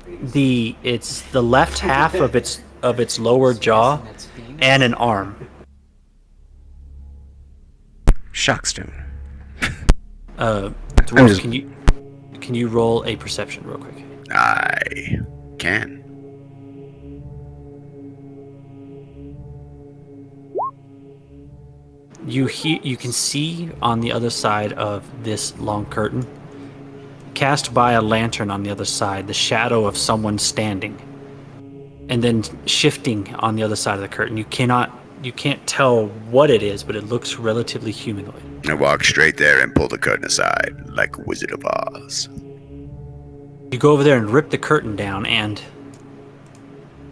it's the left half of its lower jaw and an arm. Shockstone. Dwarf, can you roll a perception real quick? I can. You can see on the other side of this long curtain, cast by a lantern on the other side, the shadow of someone standing, and then shifting on the other side of the curtain. You can't tell what it is, but it looks relatively humanoid. I walk straight there and pull the curtain aside, like Wizard of Oz. You go over there and rip the curtain down, and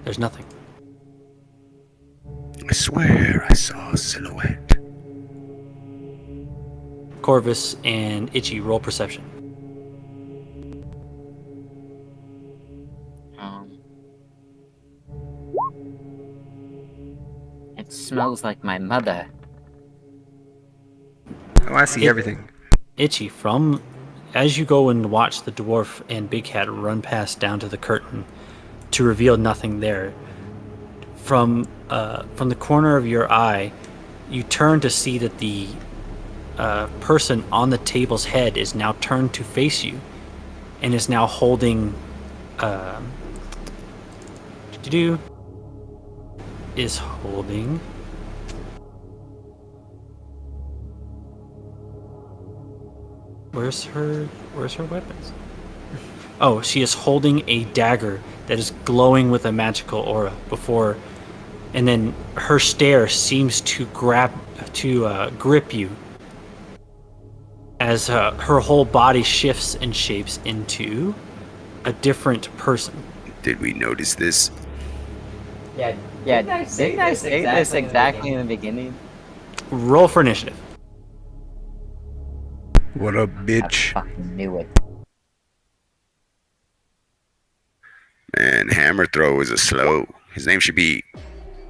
there's nothing. I swear I saw a silhouette. Corvus and Itchy, roll perception. It smells like my mother. Oh, I see everything. Itchy, as you go and watch the dwarf and Big Cat run past down to the curtain to reveal nothing there, from the corner of your eye, you turn to see that the person on the table's head is now turned to face you and is now holding where's her weapons? Oh, she is holding a dagger that is glowing with a magical aura and then her stare seems to grip you as her whole body shifts and shapes into a different person. Did we notice this? Yeah. Didn't I say this exactly in the beginning? Roll for initiative. What a I bitch. fucking knew it. Man, Hammer Throw is a slow. His name should be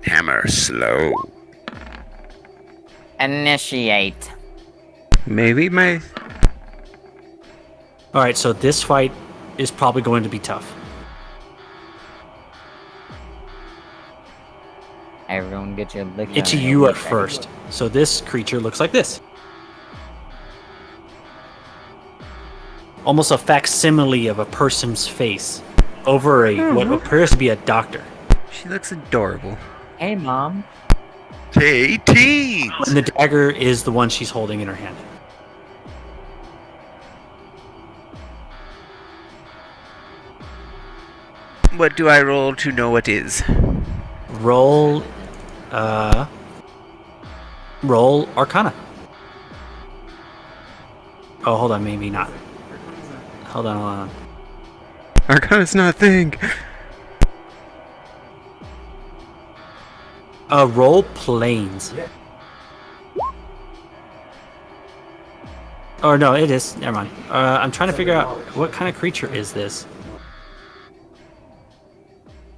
Hammer Slow. Initiate. Maybe my... Alright, so this fight is probably going to be tough. Everyone get your lick Itchy, on. you are first. So this creature looks like this. Almost a facsimile of a person's face over what appears to be a doctor. She looks adorable. Hey, Mom. Hey, teens! And the dagger is the one she's holding in her hand. What do I roll to know what is? Roll Arcana. Oh, hold on, maybe not. Hold on. Arcana's not a thing. Roll planes. Oh no, it is. Never mind. I'm trying to figure out what kind of creature is this.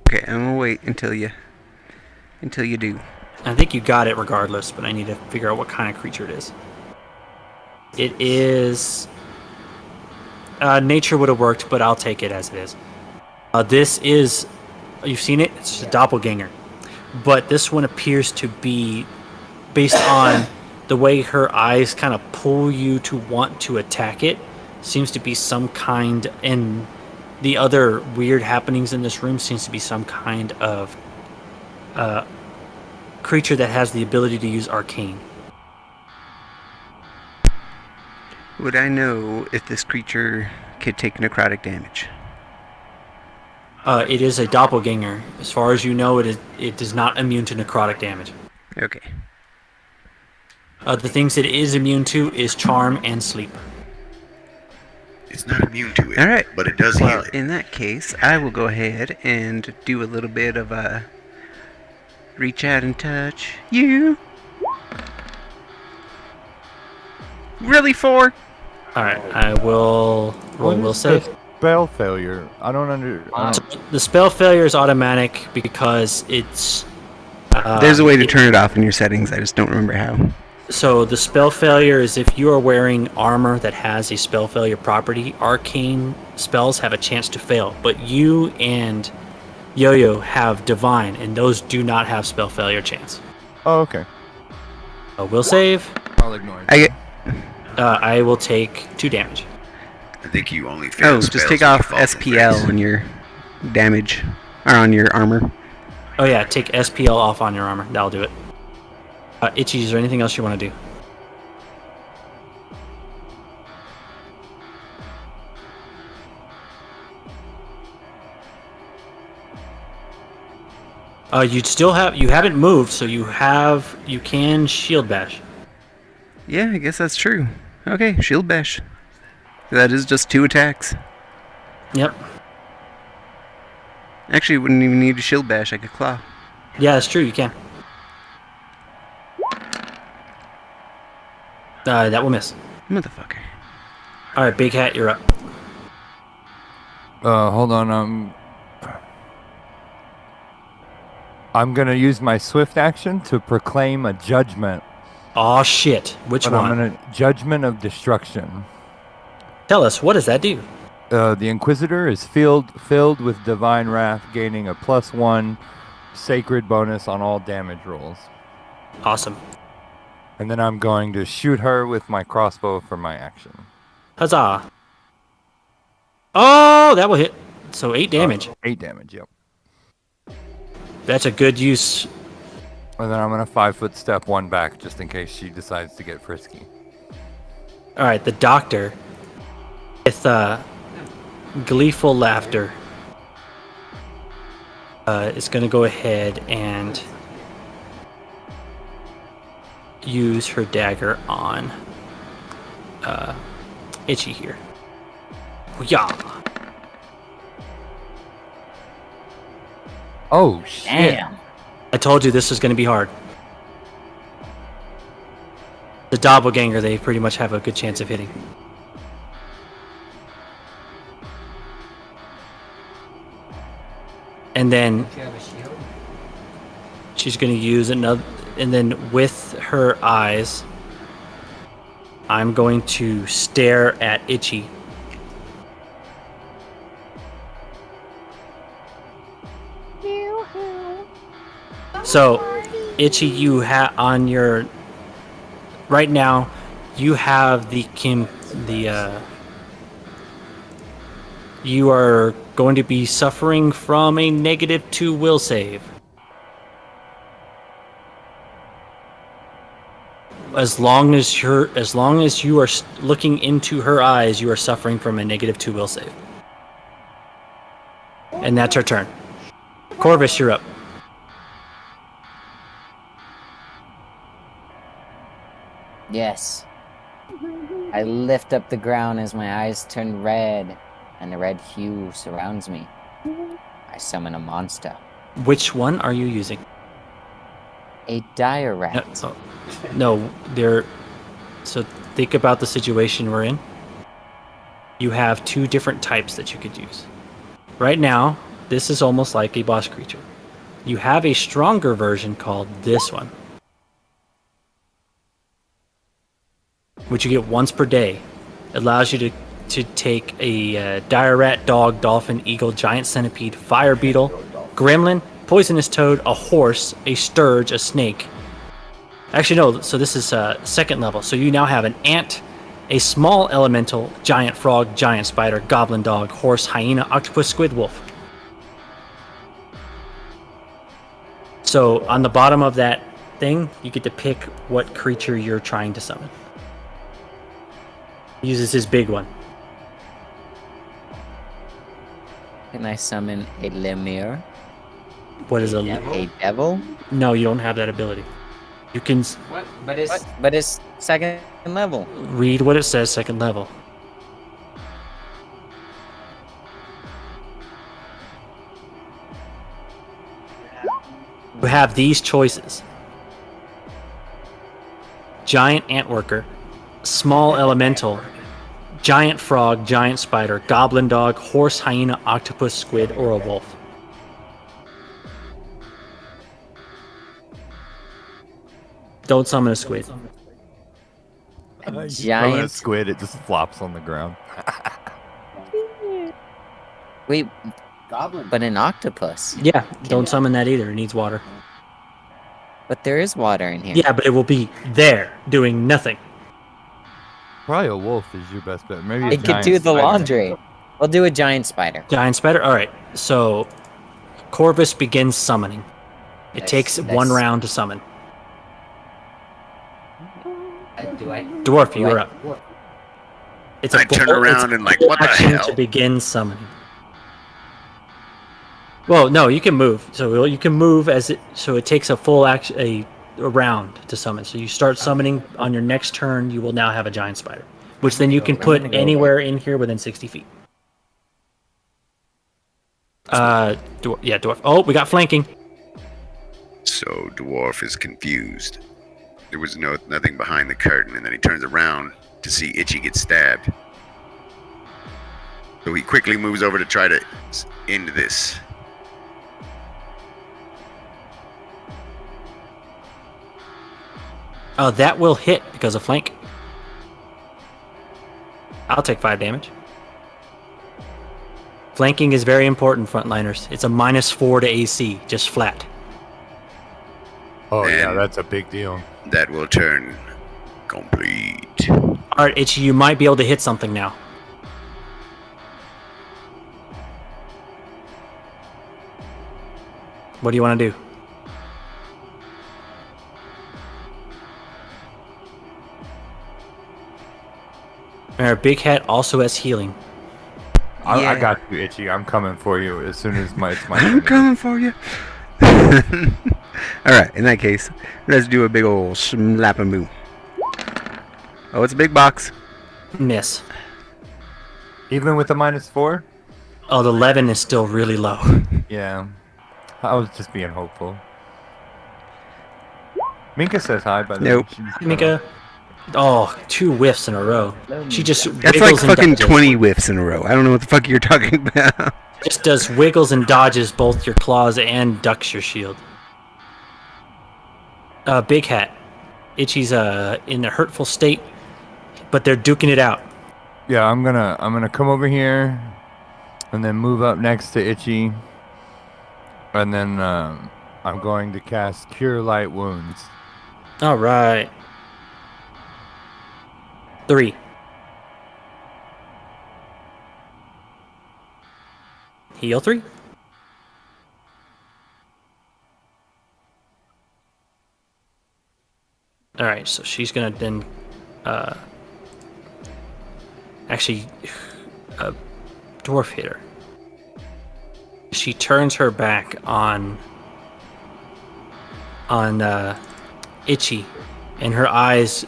Okay, I'm gonna wait until you do. I think you got it regardless, but I need to figure out what kind of creature it is. It is... nature would have worked, but I'll take it as it is. This is... You've seen it? It's a doppelganger. But this one appears to be, based on the way her eyes kind of pull you to want to attack it, seems to be some kind... And the other weird happenings in this room seems to be some kind of... creature that has the ability to use arcane. Would I know if this creature could take necrotic damage? It is a doppelganger. As far as you know, it is not immune to necrotic damage. Okay. The things it is immune to is charm and sleep. It's not immune to it, Alright. but it does heal Well, it. in that case, I will go ahead and do a little bit of a reach out and touch you. Really, 4? Alright, I will roll will save. Spell failure. I don't under. So the spell failure is automatic because it's... There's a way to turn it off in your settings, I just don't remember how. So the spell failure is if you are wearing armor that has a spell failure property, arcane spells have a chance to fail. But you and Yo-Yo have divine, and those do not have spell failure chance. Oh, okay. Will save. I'll ignore it. I get... I will take 2 damage. I think you only fail Oh, spells just take when you off fall in SPL face. on your damage, or on your armor. Oh yeah, take SPL off on your armor. That'll do it. Itchy, is there anything else you want to do? You haven't moved, so you can shield bash. Yeah, I guess that's true. Okay, shield bash. That is just 2 attacks. Yep. Actually, wouldn't even need a shield bash, I could claw. Yeah, that's true, you can. That will miss. Motherfucker. Alright, Big Hat, you're up. Hold on. I'm gonna use my swift action to proclaim a judgment. Aw, shit. Which But one? I'm gonna judgment of destruction. Tell us, what does that do? The Inquisitor is filled with divine wrath, gaining a +1 sacred bonus on all damage rolls. Awesome. And then I'm going to shoot her with my crossbow for my action. Huzzah. Oh, that will hit. So 8 damage. 8 damage, yep. That's a good use. And then I'm gonna 5-foot step 1 back just in case she decides to get frisky. Alright, the doctor, with gleeful laughter, is going to go ahead and use her dagger on Itchy here. Yeah. Oh, shit. Damn. I told you this was going to be hard. The doppelganger, they pretty much have a good chance of hitting. And then she's going to use and then with her eyes, I'm going to stare at Itchy. So, Itchy, you have on your right now, you have you are going to be suffering from a -2 will save. As long as you are looking into her eyes, you are suffering from a -2 will save. And that's her turn. Corvus, you're up. Yes. I lift up the ground as my eyes turn red, and the red hue surrounds me. I summon a monster. Which one are you using? A dire rat. No, they're. So think about the situation we're in. You have 2 different types that you could use. Right now, this is almost like a boss creature. You have a stronger version called this one, which you get once per day. It allows you to take a dire rat, dog, dolphin, eagle, giant centipede, fire beetle, gremlin, poisonous toad, a horse, a sturge, a snake. Actually, no. So this is second level. So you now have an ant, a small elemental, giant frog, giant spider, goblin dog, horse, hyena, octopus, squid, wolf. So on the bottom of that thing, you get to pick what creature you're trying to summon. He uses his big one. Can I summon a lemure? What is A devil? No, you don't have that ability. You can What? But it's second level. read what it says second level. You have these choices. Giant ant worker, small elemental, giant frog, giant spider, goblin dog, horse, hyena, octopus, squid, or a wolf. Don't summon a squid. A A giant. squid, it just flops on the ground. Wait, but an octopus. Yeah, don't summon that either. It needs water. But there is water in here. Yeah, but it will be there doing nothing. Probably a wolf is your best bet. Maybe a It could giant do the spider. laundry. We'll do a giant spider. Giant spider? Alright, so Corvus begins summoning. It takes one round to summon. Dwarf, you are up. It's I turn around and like, what the action hell? to begin summoning. Well, no, you can move. So you can move as it. So it takes a full action, a round to summon. So you start summoning on your next turn. You will now have a giant spider, which then you can put anywhere in here within 60 feet. Dwarf. Oh, we got flanking. So Dwarf is confused. There was nothing behind the curtain, and then he turns around to see Itchy get stabbed. So he quickly moves over to try to end this. Oh, that will hit because of flank. I'll take 5 damage. Flanking is very important, frontliners. It's a -4 to AC, just flat. Oh, yeah, And- that's a big deal. That will turn complete. Alright, Itchy, you might be able to hit something now. What do you want to do? Our big hat also has healing. I Yeah. got you, Itchy. I'm coming for you as soon as it's my I'm turn. coming for you. Alright, in that case, let's do a big old slap-a-moo. Oh, it's a big box. Miss. Even with the -4? Oh, the 11 is still really low. Yeah. I was just being hopeful. Minka says hi, by the Nope. way. Mika. Oh, 2 whiffs in a row. She just That's like wiggles and fucking dodges. 20 whiffs in a row. I don't know what the fuck you're talking about. Just does wiggles and dodges both your claws and ducks your shield. Big Hat. Itchy's in a hurtful state, but they're duking it out. Yeah, I'm gonna come over here, and then move up next to Itchy, and then I'm going to cast Cure Light Wounds. All right. 3. Heal 3. All right, so she's gonna then, actually, dwarf hit her. She turns her back on Itchy, and her eyes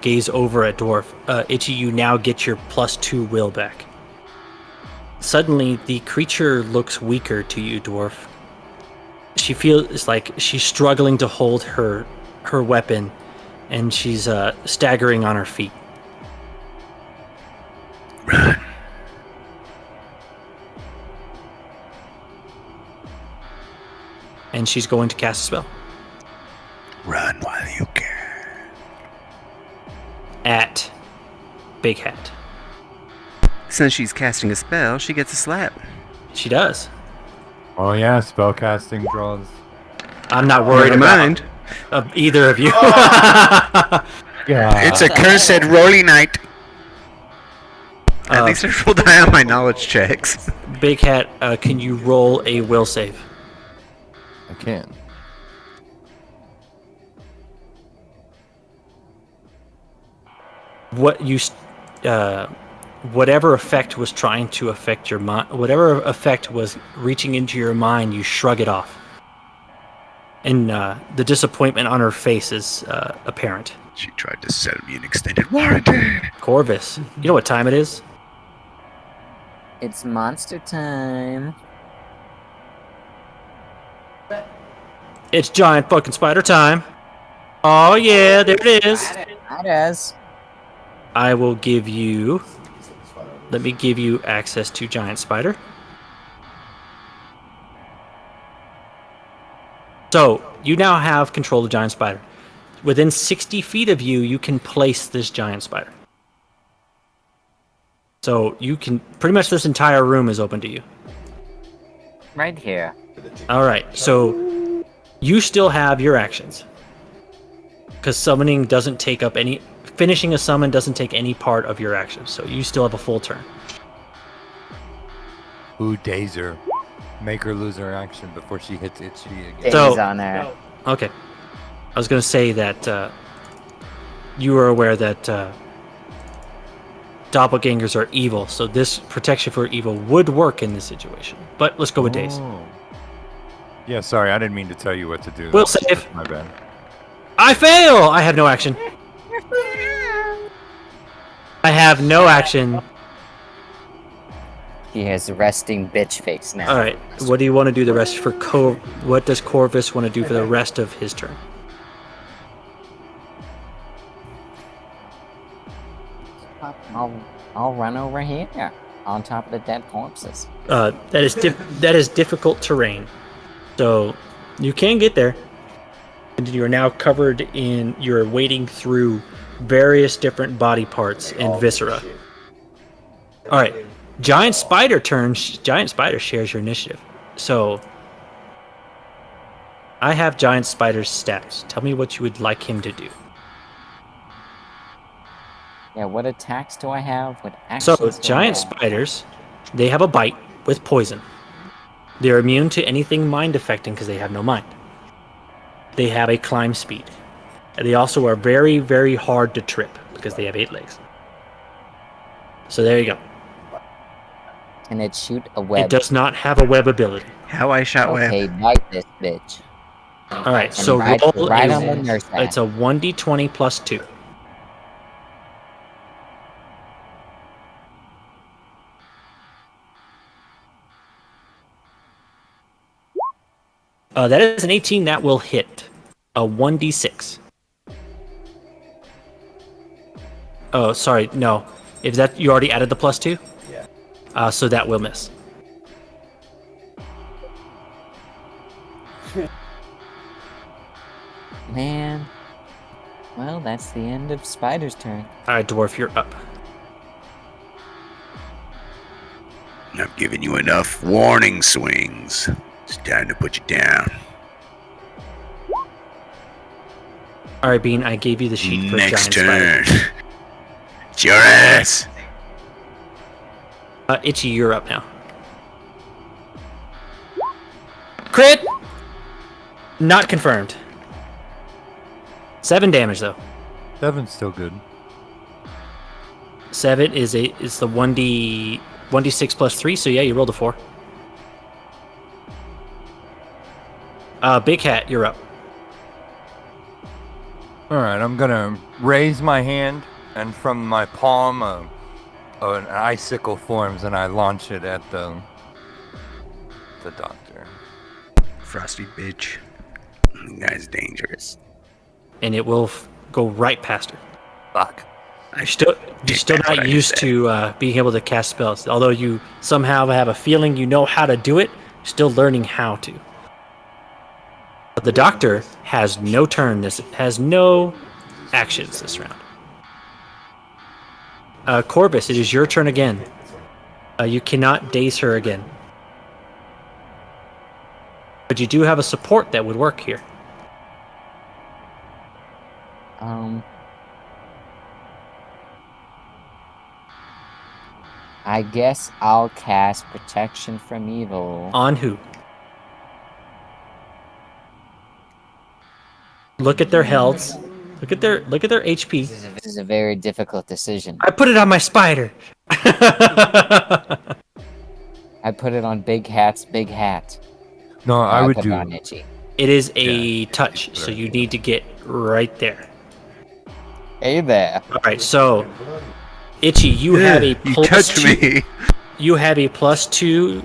gaze over at dwarf. Itchy, you now get your +2 will back. Suddenly, the creature looks weaker to you, dwarf. She feels like she's struggling to hold her weapon, and she's staggering on her feet. Run. And she's going to cast a spell Run while you can. at Big Hat. Since she's casting a spell, she gets a slap. She does. Oh yeah, spellcasting draws. I'm not worried Never about mind. Either of you. Yeah. It's a cursed rolly night. At least I rolled high on my knowledge checks. Big Hat, can you roll a will save? I can. Whatever effect was trying to affect your mind, whatever effect was reaching into your mind, you shrug it off. And the disappointment on her face is apparent. She tried to sell me an extended warranty. Corvus, you know what time it is? It's monster time. It's giant fucking spider time. Oh yeah, there it is. That is. I will give you. Let me give you access to giant spider. So you now have control of giant spider. Within 60 feet of you, you can place this giant spider. So you can pretty much this entire room is open to you. Right here. All right, so you still have your actions because summoning doesn't take up any. Finishing a summon doesn't take any part of your actions, so you still have a full turn. Ooh, Dazer. Make her lose her action before she hits Itchy again. Days So- on there. Okay, I was going to say that you are aware that doppelgangers are evil, so this protection for evil would work in this situation. But let's go with Days. Oh. Yeah, sorry, I didn't mean to tell you what to do. Will That's save. my bad. I fail! I have no action. I have no action. He has resting bitch face now. All right, what do you want to do the rest for What does Corvus want to do for the rest of his turn? I'll run over here on top of the dead corpses. That is difficult terrain, so you can get there. And you are now covered in. You're wading through various different body parts and viscera. All right, giant spider turns. Giant spider shares your initiative. So I have giant spider's stats. Tell me what you would like him to do. Yeah, what attacks do I have? What actions So do I giant have? spiders, they have a bite with poison. They're immune to anything mind affecting because they have no mind. They have a climb speed. And they also are very, very hard to trip because they have 8 legs. So there you go. Can it shoot a web? It does not have a web ability. How I shot Okay, web. bite this bitch. All right, And so ride roll on the a, nurse it's a 1d20 plus 2. That is an 18 that will hit. A 1d6. Oh, sorry, no. If that you already added the plus 2? Yeah. So that will miss. man. Well, that's the end of Spider's turn. All right, Dwarf, you're up. I've given you enough warning swings. It's time to put you down. All right, Bean, I gave you the sheet for Next giant turn. spider. It's your ass. Itchy, you're up now. Crit! Not confirmed. 7 damage though. 7's still good. 7 is the 1d6 plus 3, so yeah, you rolled a 4. Big Hat, you're up. All right, I'm gonna raise my hand, and from my palm, an icicle forms, and I launch it at the doctor. Frosty bitch. That guy's dangerous. And it will go right past her. Fuck. You're still That's what not I used said. to being able to cast spells. Although you somehow have a feeling you know how to do it, you're still learning how to. But the doctor has no turn. Has no actions this round. Corvus, it is your turn again. You cannot daze her again. But you do have a support that would work here. I guess I'll cast Protection from Evil. On who? Look at their healths. Look at their HP. This is a very difficult decision. I put it on my spider. I put it on Big Hat's Big Hat. No, I would put it do. on Itchy. It is a touch, so you need to get right there. Hey there. All right, so Itchy, you have a You plus touched 2. me. You have a +2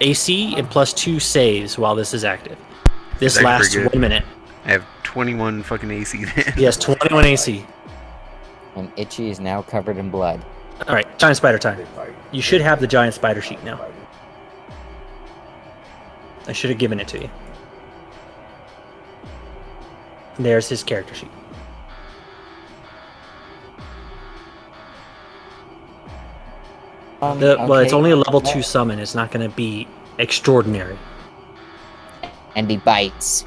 AC and +2 saves while this is active. This That's lasts pretty good. 1 minute. I have 21 fucking AC then. Yes, 21 AC. And Itchy is now covered in blood. All right, giant spider time. You should have the giant spider sheet now. I should have given it to you. There's his character sheet. Well, it's Okay. only a level 2 summon. It's not going to be extraordinary. And he bites.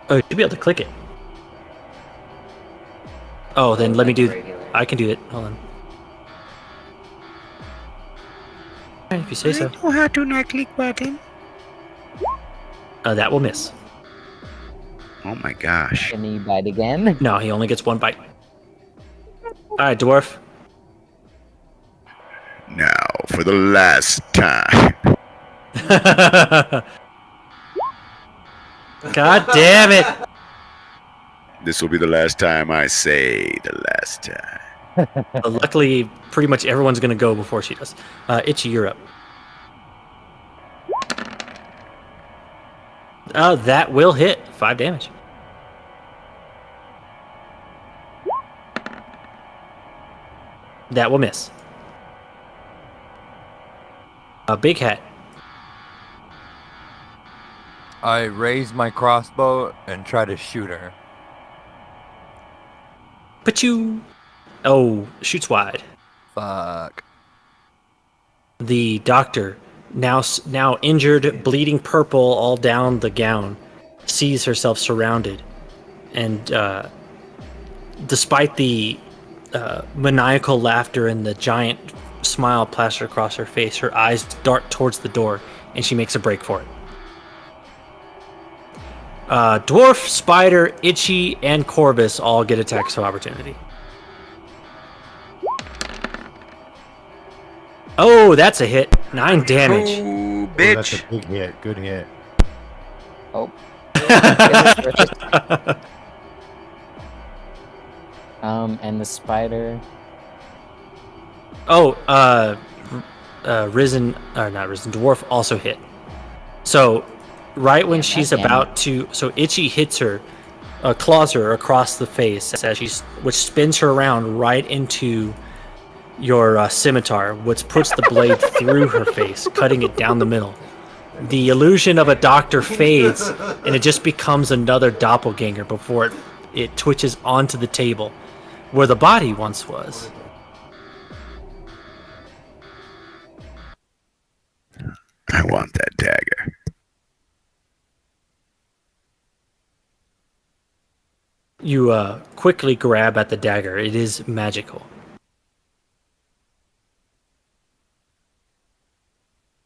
Oh, you should be able to click it. Oh, then let me do... I can do it. Hold on. Alright, if you say so. know how to not click button. That will miss. Oh my gosh. Can he bite again? No, he only gets 1 bite. Alright, Dwarf. Now, for the last time. God damn it! This will be the last time I say the last time. Luckily, pretty much everyone's going to go before she does. Itchy, you're up. That will hit. 5 damage. That will miss. Big Hat. I raise my crossbow and try to shoot her. Pachoo! Oh, shoots wide. Fuck. The doctor, now injured, bleeding purple all down the gown, sees herself surrounded. And despite the maniacal laughter and the giant smile plastered across her face, her eyes dart towards the door, and she makes a break for it. Dwarf, Spider, Itchy, and Corvus all get attacks of opportunity. Oh, that's a hit. 9 damage. Oh, That's bitch. a big hit. Good hit. Oh. And the spider. Oh, Risen, or not Risen, Dwarf also hit. So, right when she's damn it. about to, so Itchy hits her, claws her across the face, as which spins her around right into your scimitar, which puts the blade through her face, cutting it down the middle. The illusion of a doctor fades, and it just becomes another doppelganger before it twitches onto the table, where the body once was. I want that dagger. You quickly grab at the dagger. It is magical.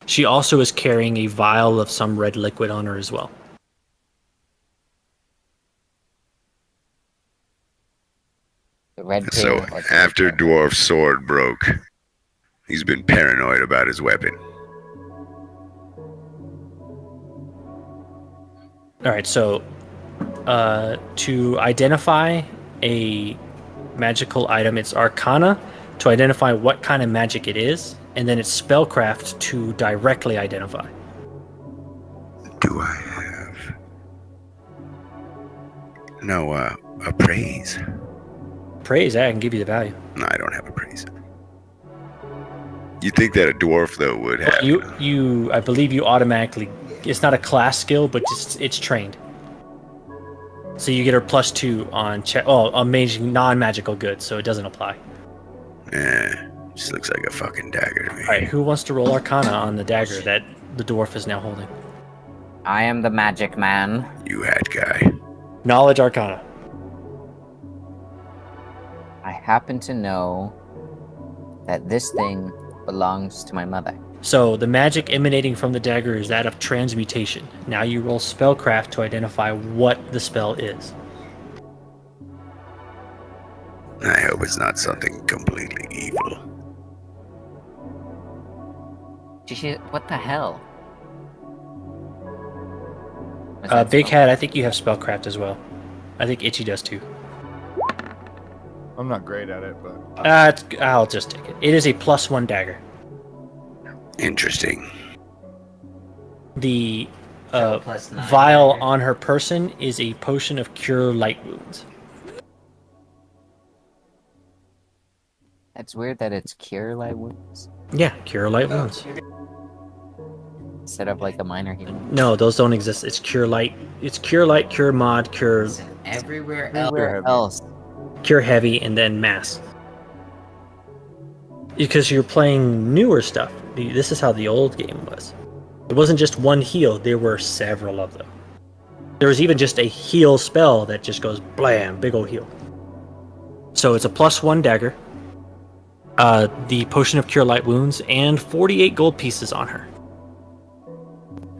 She also is carrying a vial of some red liquid on her as well. The red So pig or the after red pig? Dwarf's sword broke, he's been paranoid about his weapon. All right, so to identify a magical item, it's Arcana to identify what kind of magic it is, and then it's Spellcraft to directly identify. Do I have no appraise? Praise, I can give you the value. No, I don't have appraise. You think that a dwarf though would have? I believe you automatically. It's not a class skill, but just it's trained. So you get her +2 on on non-magical goods, so it doesn't apply. Just looks like a fucking dagger to me. All right, who wants to roll Arcana on the dagger that the dwarf is now holding? I am the magic man. You hat guy. Knowledge Arcana. I happen to know that this thing belongs to my mother. So the magic emanating from the dagger is that of transmutation. Now you roll Spellcraft to identify what the spell is. I hope it's not something completely evil. What the hell? Was that Big spell? Hat, I think you have Spellcraft as well. I think Itchy does too. I'm not great at it, but I'll just take it. It is a +1 dagger. Interesting. The +9 vial dagger. on her person is a potion of cure light wounds. That's weird that it's cure light wounds Yeah, cure light wounds. instead of like a minor healing. No, those don't exist. It's cure light. It's cure light, cure mod, cure Everywhere Everywhere else. cure heavy, and then mass. Because you're playing newer stuff. This is how the old game was. It wasn't just one heal, there were several of them. There was even just a heal spell that just goes blam, big old heal. So it's a +1 dagger, the potion of cure light wounds, and 48 gold pieces on her.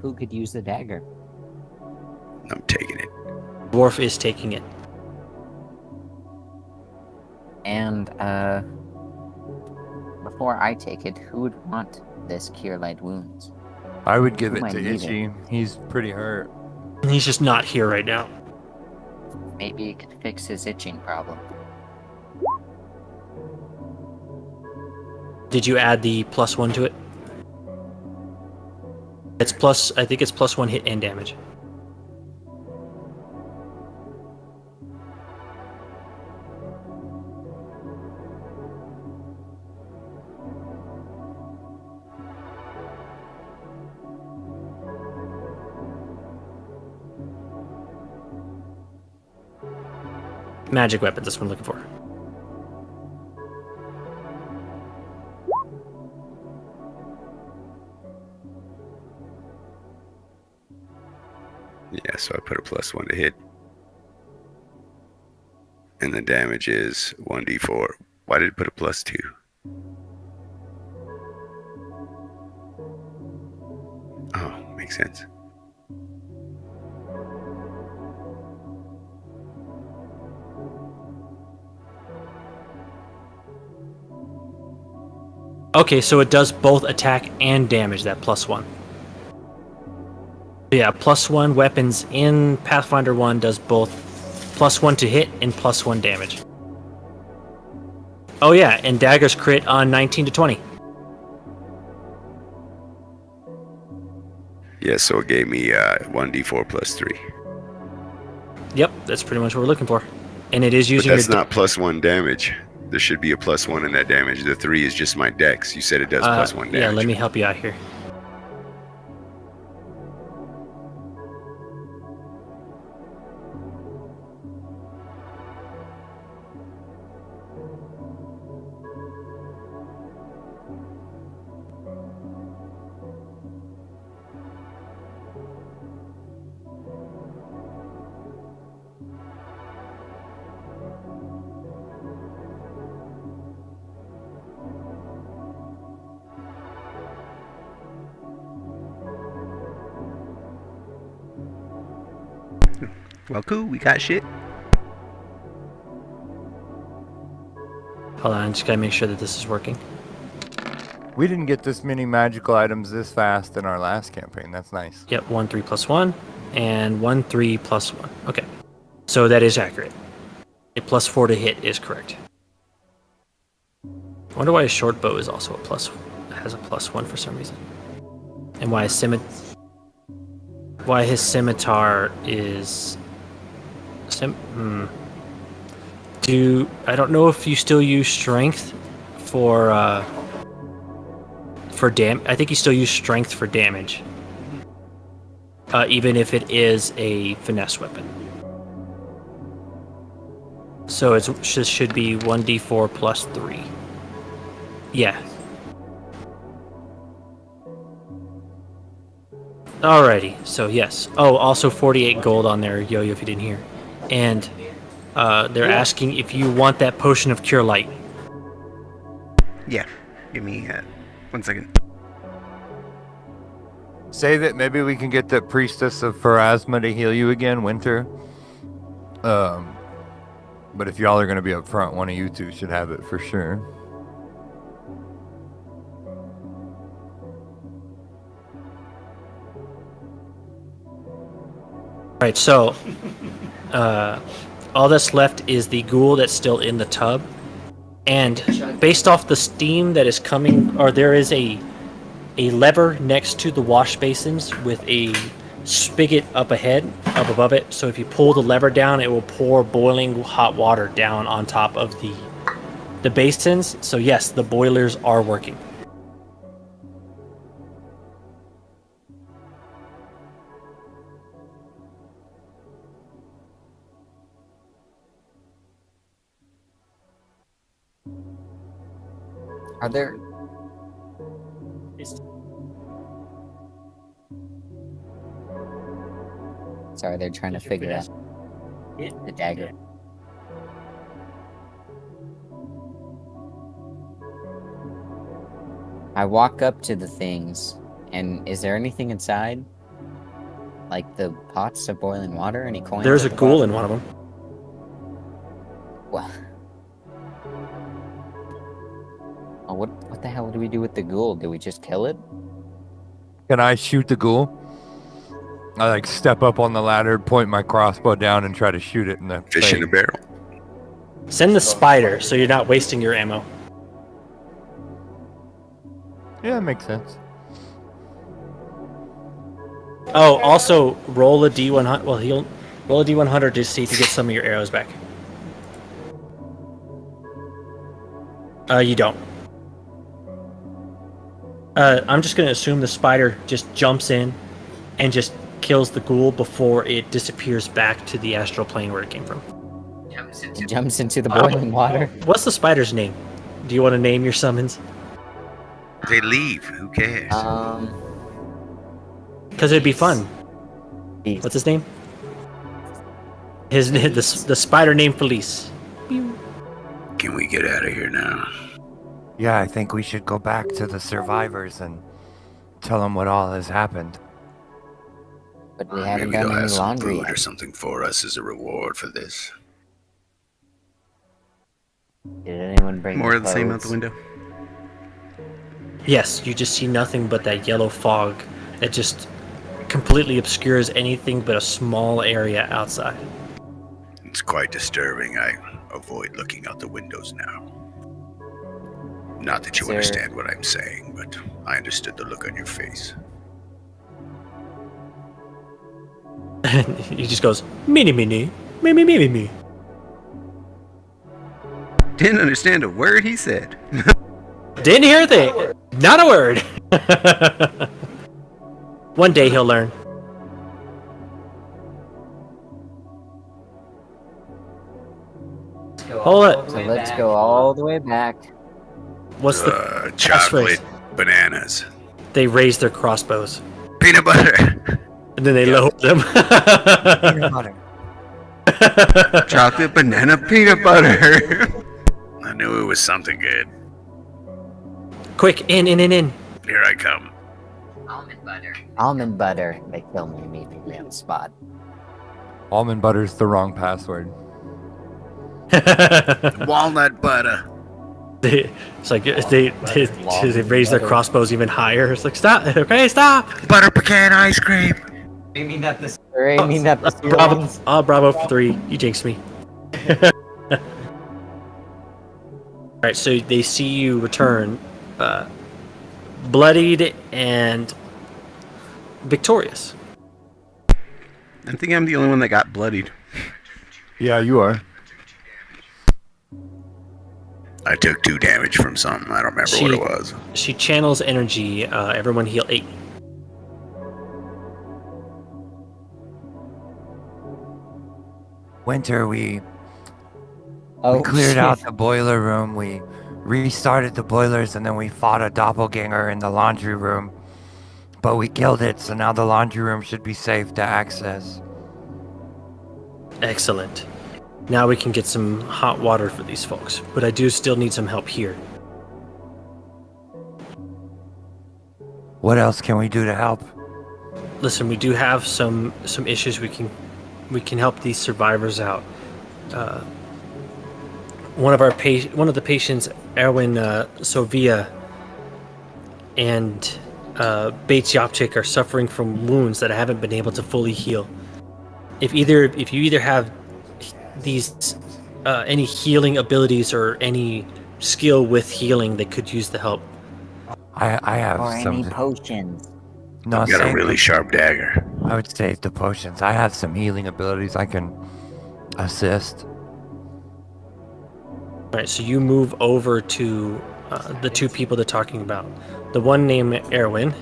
Who could use the dagger? I'm taking it. Dwarf is taking it. And before I take it, who would want this cure light wounds? I would give Who it might to need Itchy. He's pretty hurt. He's just not here right now. Maybe it could fix his itching problem. Did you add the +1 to it? It's plus. I think it's +1 hit and damage. Magic weapons. That's what I'm looking for. Yeah, so I put a +1 to hit. And the damage is 1d4. Why did it put a +2? Oh, makes sense. Okay, so it does both attack and damage, that +1. Yeah, +1 weapons in Pathfinder 1 does both +1 to hit and +1 damage. Oh yeah, and daggers crit on 19 to 20. Yeah, so it gave me 1d4 +3. Yep, that's pretty much what we're looking for. And it is But using that's your... not +1 damage. There should be a +1 in that damage. The 3 is just my dex. You said it does +1 damage. Yeah, let me help you out here. Well, cool. We got shit. Hold on, I just gotta make sure that this is working. We didn't get this many magical items this fast in our last campaign. That's nice. Yep, 1, 3 plus 1, and 1, 3 plus 1. Okay. So that is accurate. A plus 4 to hit is correct. I wonder why a short bow is also has a plus 1 for some reason. And why his scimitar is I don't know if you still use strength for I think you still use strength for damage. Even if it is a finesse weapon. So it should be 1d4 plus 3. Yeah. Alrighty, so yes. Oh, also 48 gold on there, Yo-Yo, if you didn't hear. And they're asking if you want that potion of cure light. Yeah. Give me 1 second. Save it. Maybe we can get the Priestess of Pharasma to heal you again, Winter. But if y'all are going to be up front, one of you two should have it for sure. Alright, so all that's left is the ghoul that's still in the tub. And based off the steam that is coming, or there is a lever next to the wash basins with a spigot up above it. So if you pull the lever down, it will pour boiling hot water down on top of the basins. So yes, the boilers are working. Are there... Sorry, they're trying to figure out the dagger. I walk up to the things, and is there anything inside? Like the pots of boiling water? Any coins? There's a at the ghoul bottom? in one of them. Well, what the hell do we do with the ghoul? Do we just kill it? Can I shoot the ghoul? I like step up on the ladder, point my crossbow down, and try to shoot it in the Fish in a face. barrel. Send the spider so you're not wasting your ammo. Yeah, that makes sense. Oh, also roll a d100. Well, he'll roll a d100 to see if you get some of your arrows back. You don't. I'm just gonna assume the spider just jumps in and just kills the ghoul before it disappears back to the astral plane where it came from. It jumps into the boiling water. What's the spider's name? Do you want to name your summons? They leave. Who cares? Because it'd be fun. What's his name? The spider named Felice. Can we get out of here now? Yeah, I think we should go back to the survivors and tell them what all has happened. But we haven't Maybe done they'll any have some laundry food yet. or something for us as a reward for this. Did anyone bring More of the same out the clothes? window. Yes, you just see nothing but that yellow fog that just completely obscures anything but a small area outside. It's quite disturbing. I avoid looking out the windows now. Not that you Is there- understand what I'm saying, but I understood the look on your face. He just goes, mini, me. Didn't understand a word he said. Didn't hear a thing. Not a word. One day he'll learn. Hold it. So let's go all the way back. What's the Chocolate passphrase? bananas. They raise their crossbows. Peanut butter. And then they lower them. Peanut butter. Chocolate banana peanut butter. I knew it was something good. Quick, in. Here I come. Almond butter. They kill me immediately on the spot. Almond butter's the wrong password. Walnut butter. It's like they raise their crossbows even higher. It's like, stop. Okay, stop. Butter pecan ice cream. Aiming at the Bravo. ceilings. Bravo for 3. You jinxed me. Alright, so they see you return bloodied and victorious. I think I'm the only one that got bloodied. Yeah, you are. I took 2 damage from something. I don't remember what it was. She channels energy. Everyone heal 8. Winter, we Oh, cleared shit. out the boiler room. We restarted the boilers, and then we fought a doppelganger in the laundry room. But we killed it, so now the laundry room should be safe to access. Excellent. Now we can get some hot water for these folks, but I do still need some help here. What else can we do to help? Listen, we do have some issues. We can help these survivors out. One of the patients, Erwin Sovia, and Bates Yapchik are suffering from wounds that haven't been able to fully heal. If you either have these any healing abilities or any skill with healing, they could use the help. I have Or some. any potions. No, Got a same. really sharp dagger. I would save the potions. I have some healing abilities I can assist. All right, so you move over to the 2 people they're talking about. The one named Erwin,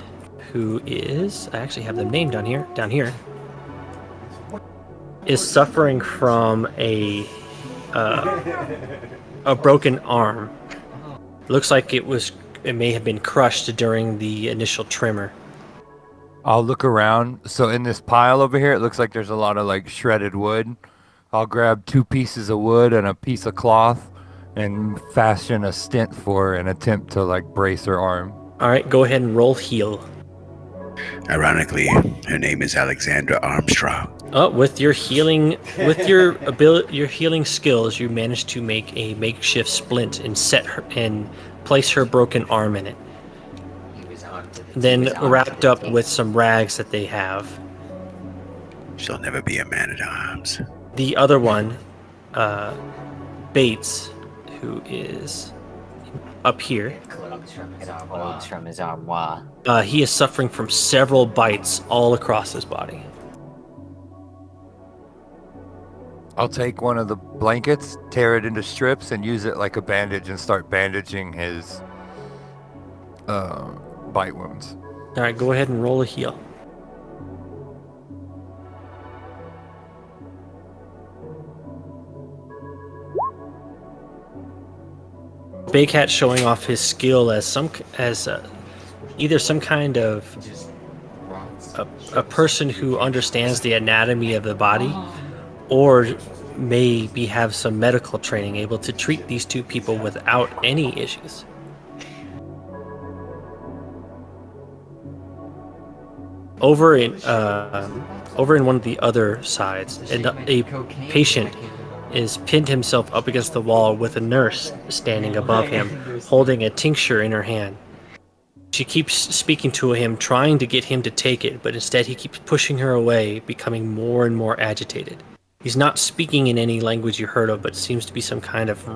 who is, I actually have them named down here, is suffering from a broken arm. Looks like it may have been crushed during the initial tremor. I'll look around. So in this pile over here, it looks like there's a lot of like shredded wood. I'll grab 2 pieces of wood and a piece of cloth and fashion a stint for an attempt to like brace her arm. All right, go ahead and roll heal. Ironically, her name is Alexandra Armstrong. With your healing, with your your healing skills, you managed to make a makeshift splint and place her broken arm in it. Then wrapped up with some rags that they have. She'll never be a man-at-arms. The other one, Bates, who is up here, It folds from his armoire. he is suffering from several bites all across his body. I'll take one of the blankets, tear it into strips, and use it like a bandage and start bandaging his bite wounds. All right, go ahead and roll a heal. Baycat showing off his skill as either some kind of a person who understands the anatomy of the body, or maybe have some medical training, able to treat these 2 people without any issues. Over in one of the other sides, and a patient is pinned himself up against the wall with a nurse standing above him, holding a tincture in her hand. She keeps speaking to him, trying to get him to take it, but instead he keeps pushing her away, becoming more and more agitated. He's not speaking in any language you heard of, but seems to be some kind of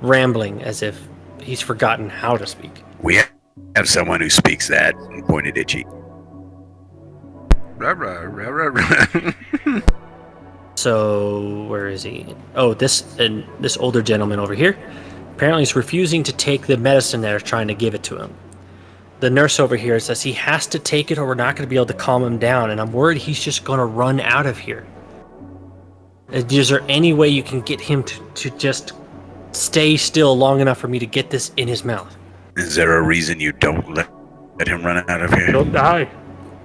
rambling, as if he's forgotten how to speak. We have someone who speaks that, and pointed Itchy. Rah, rah, rah, rah, rah. So where is he? Oh, this older gentleman over here apparently is refusing to take the medicine they're trying to give it to him. The nurse over here says he has to take it or we're not going to be able to calm him down, and I'm worried he's just going to run out of here. Is there any way you can get him to just stay still long enough for me to get this in his mouth? Is there a reason you don't let him run out of here? He'll die.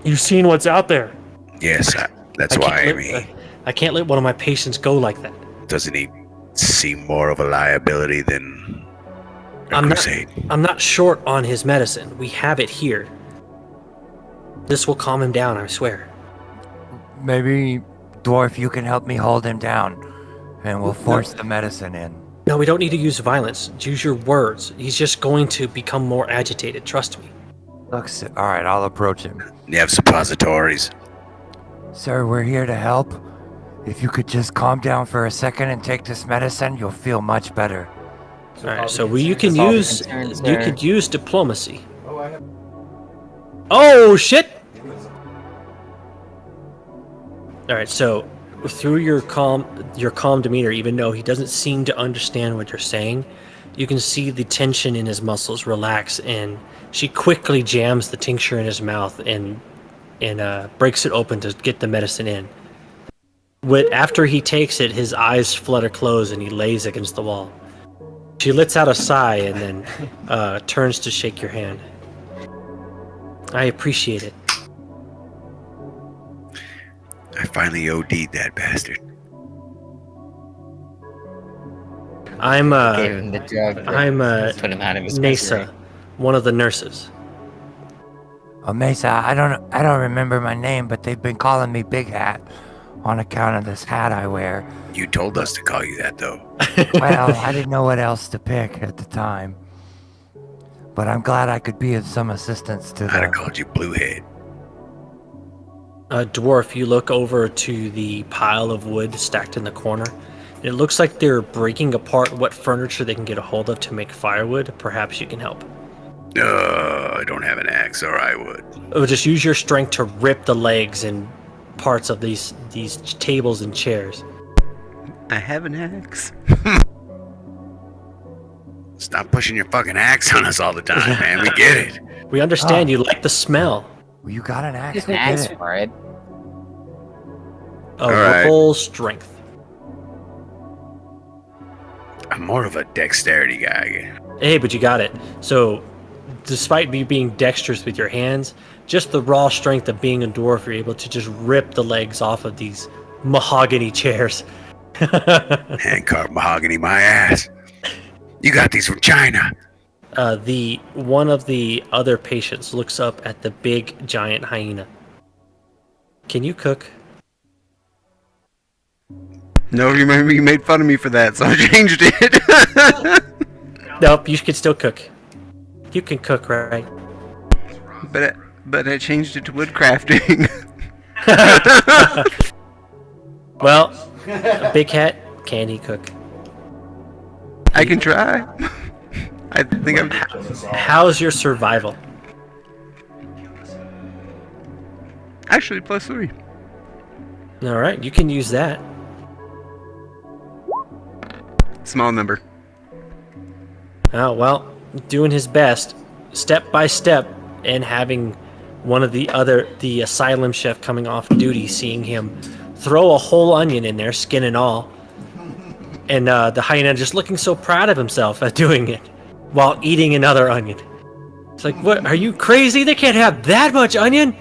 You've seen what's out there. Yes, that's why I mean. I can't let one of my patients go like that. Doesn't he seem more of a liability than a crusade? I'm not short on his medicine. We have it here. This will calm him down, I swear. Maybe Dwarf, you can help me hold him down, and we'll force the medicine in. No, we don't need to use violence. Use your words. He's just going to become more agitated. Trust me. Look, all right, I'll approach him. You have suppositories. Sir, we're here to help. If you could just calm down for a second and take this medicine, you'll feel much better. All right, so you can use diplomacy. Oh shit! All right, so through your calm demeanor, even though he doesn't seem to understand what you're saying, you can see the tension in his muscles relax, and she quickly jams the tincture in his mouth and breaks it open to get the medicine in. After he takes it, his eyes flutter close and he lays against the wall. She lets out a sigh and then turns to shake your hand. I appreciate it. I finally OD'd that bastard. Gave him the drug. Put him out of his Nasa, misery. one of the nurses. Oh, Mesa, I don't remember my name, but they've been calling me Big Hat on account of this hat I wear. You told us to call you that, though. Well, I didn't know what else to pick at the time. But I'm glad I could be of some assistance to I'd have the... called you Bluehead. Dwarf, you look over to the pile of wood stacked in the corner. It looks like they're breaking apart what furniture they can get a hold of to make firewood. Perhaps you can help. I don't have an axe, or I would. Oh, just use your strength to rip the legs and parts of these tables and chairs. I have an axe. Stop pushing your fucking axe on us all the time, man. We get it. We understand you like the smell. Well, you got an axe. Just Go an get axe it. for it. All right. Roll strength. I'm more of a dexterity guy. Hey, but you got it. So, despite you being dexterous with your hands, just the raw strength of being a dwarf, you're able to just rip the legs off of these mahogany chairs. Hand carved mahogany, my ass. You got these from China. One of the other patients looks up at the big giant hyena. Can you cook? No, remember you made fun of me for that, so I changed it. Nope, you can still cook. You can cook, right? But I changed it to wood crafting. Well, a big cat, can he cook? I can try. I think I'm. How's your survival? Actually, +3. All right, you can use that. Small number. Oh, well, doing his best, step by step, and having one of the asylum chef coming off duty, seeing him throw a whole onion in there, skin and all. And the hyena just looking so proud of himself at doing it while eating another onion. It's like, what? Are you crazy? They can't have that much onion.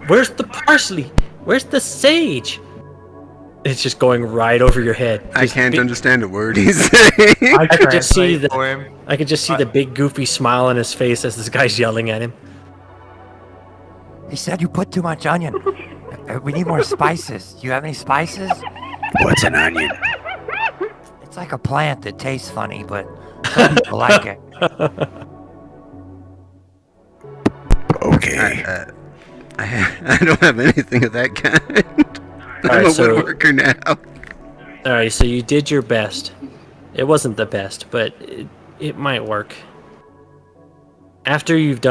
Where's the parsley? Where's the sage? It's just going right over your head. I can't understand a word he's saying. I could just see Translate for him. I could just see the big goofy smile on his face as this guy's yelling at him. He said you put too much onion. We need more spices. Do you have any spices? What's an onion? It's like a plant that tastes funny, but some people like it. Okay. I don't have anything of that kind. I'm Alright, a so- woodworker now. Alright, so you did your best. It wasn't the best, but it might work. After you've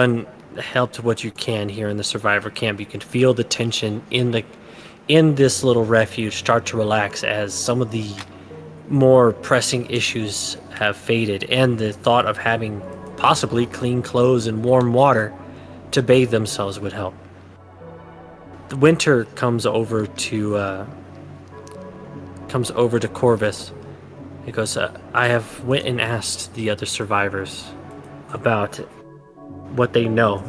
helped what you can here in the survivor camp, you can feel the tension in this little refuge start to relax as some of the more pressing issues have faded, and the thought of having possibly clean clothes and warm water to bathe themselves would help. The winter comes over to Corvus. He goes, I have went and asked the other survivors about what they know.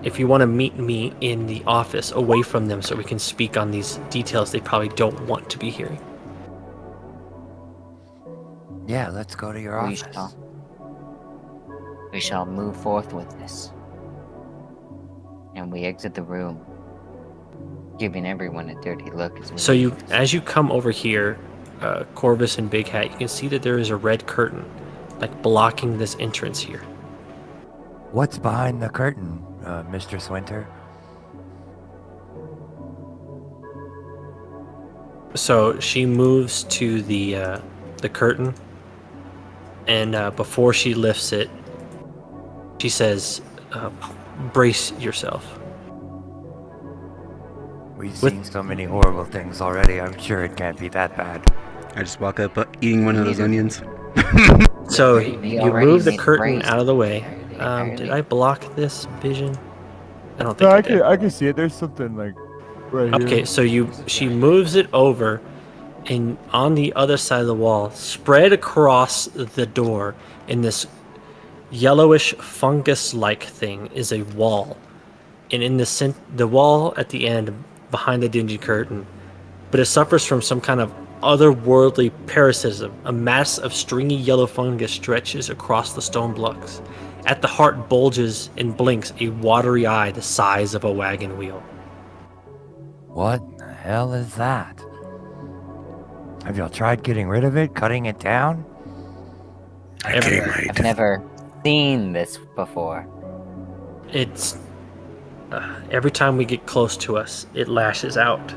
If you want to meet me in the office away from them so we can speak on these details they probably don't want to be hearing. Yeah, let's go to your office. We shall move forth with this. And we exit the room. Giving everyone a dirty look as we So leave. as you come over here, Corvus and Big Hat, you can see that there is a red curtain, like blocking this entrance here. What's behind the curtain, Mistress Winter? So she moves to the curtain, and before she lifts it, she says, "Brace yourself." We've With- seen so many horrible things already. I'm sure it can't be that bad. I just walk up eating one of those onions. So We you already move the made a curtain brace. out of the way. Entirely. Did I block this vision? I don't think I did. I can see it. There's something like right Okay, so she moves it over, and on the other side of the wall, spread across the door in this yellowish fungus-like thing, is a wall. And in the wall at the end, behind the dingy curtain, but it suffers from some kind of otherworldly parasitism. A mass of stringy yellow fungus stretches across the stone blocks. At the heart bulges and blinks a watery eye the size of a wagon wheel. What the hell is that? Have y'all tried getting rid of it, cutting it down? Okay, I've mate. never seen this before. It's every time we get close to us, it lashes out.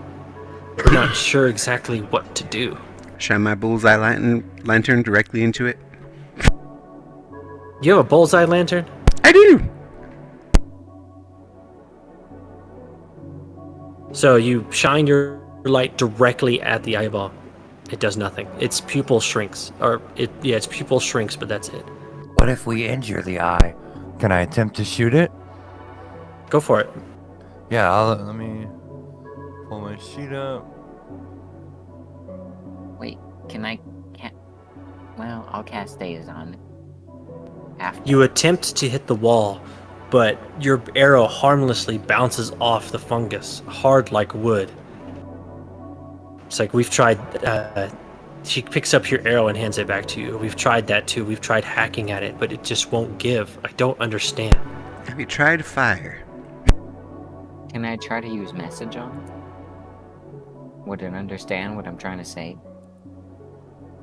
We're not sure exactly what to do. Shine my bullseye lantern directly into it. You have a bullseye lantern? I do! So you shine your light directly at the eyeball. It does nothing. Its pupil shrinks. Its pupil shrinks, but that's it. What if we injure the eye? Can I attempt to shoot it? Go for it. Yeah, let me pull my sheet up. Wait, can't. Well, I'll cast Daze on it. After. You attempt to hit the wall, but your arrow harmlessly bounces off the fungus, hard like wood. It's like we've tried. She picks up your arrow and hands it back to you. We've tried that too. We've tried hacking at it, but it just won't give. I don't understand. Have you tried fire? Can I try to use message on it? Would it understand what I'm trying to say?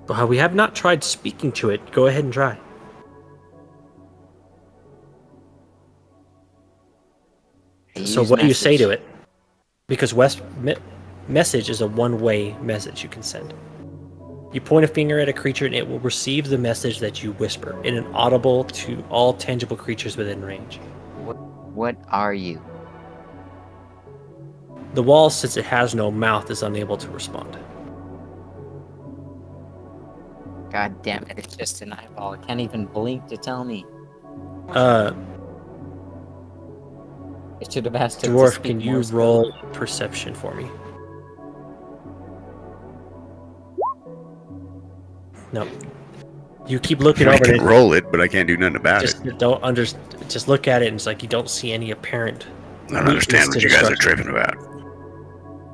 Well, we have not tried speaking to it. Go ahead and try. So what do you say to it? Because message is a one-way message you can send. You point a finger at a creature and it will receive the message that you whisper in an audible to all tangible creatures within range. What are you? The wall, since it has no mouth, is unable to respond. God damn it, it's just an eyeball. It can't even blink to tell me. It should have asked it to Dwarf, speak can you Morse code. roll perception for me? No. You keep looking I over can it. roll it, but I can't do nothing about Just it. just look at it and it's like you don't see any apparent. I don't understand what to you the guys are structure. tripping about.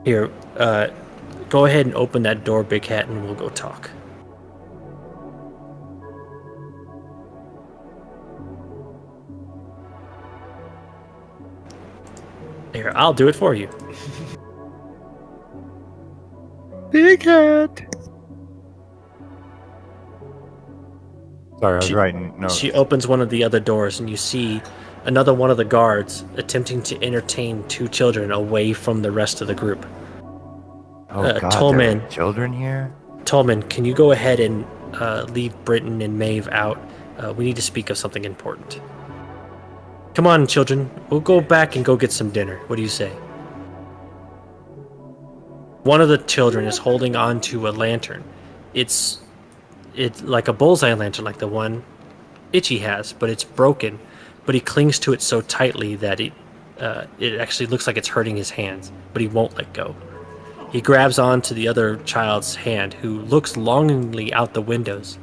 Here, go ahead and open that door, Big Hat, and we'll go talk. Here, I'll do it for you. Big hat! Sorry, I was She- writing notes. She opens one of the other doors, and you see another one of the guards attempting to entertain two children away from the rest of the group. Oh God, there Tolman. are children here? Tolman, can you go ahead and leave Britton and Maeve out? We need to speak of something important. Come on, children. We'll go back and go get some dinner. What do you say? One of the children is holding on to a lantern. It's like a bullseye lantern, like the one Itchy has, but it's broken. But he clings to it so tightly that it actually looks like it's hurting his hands, but he won't let go. He grabs onto the other child's hand, who looks longingly out the windows.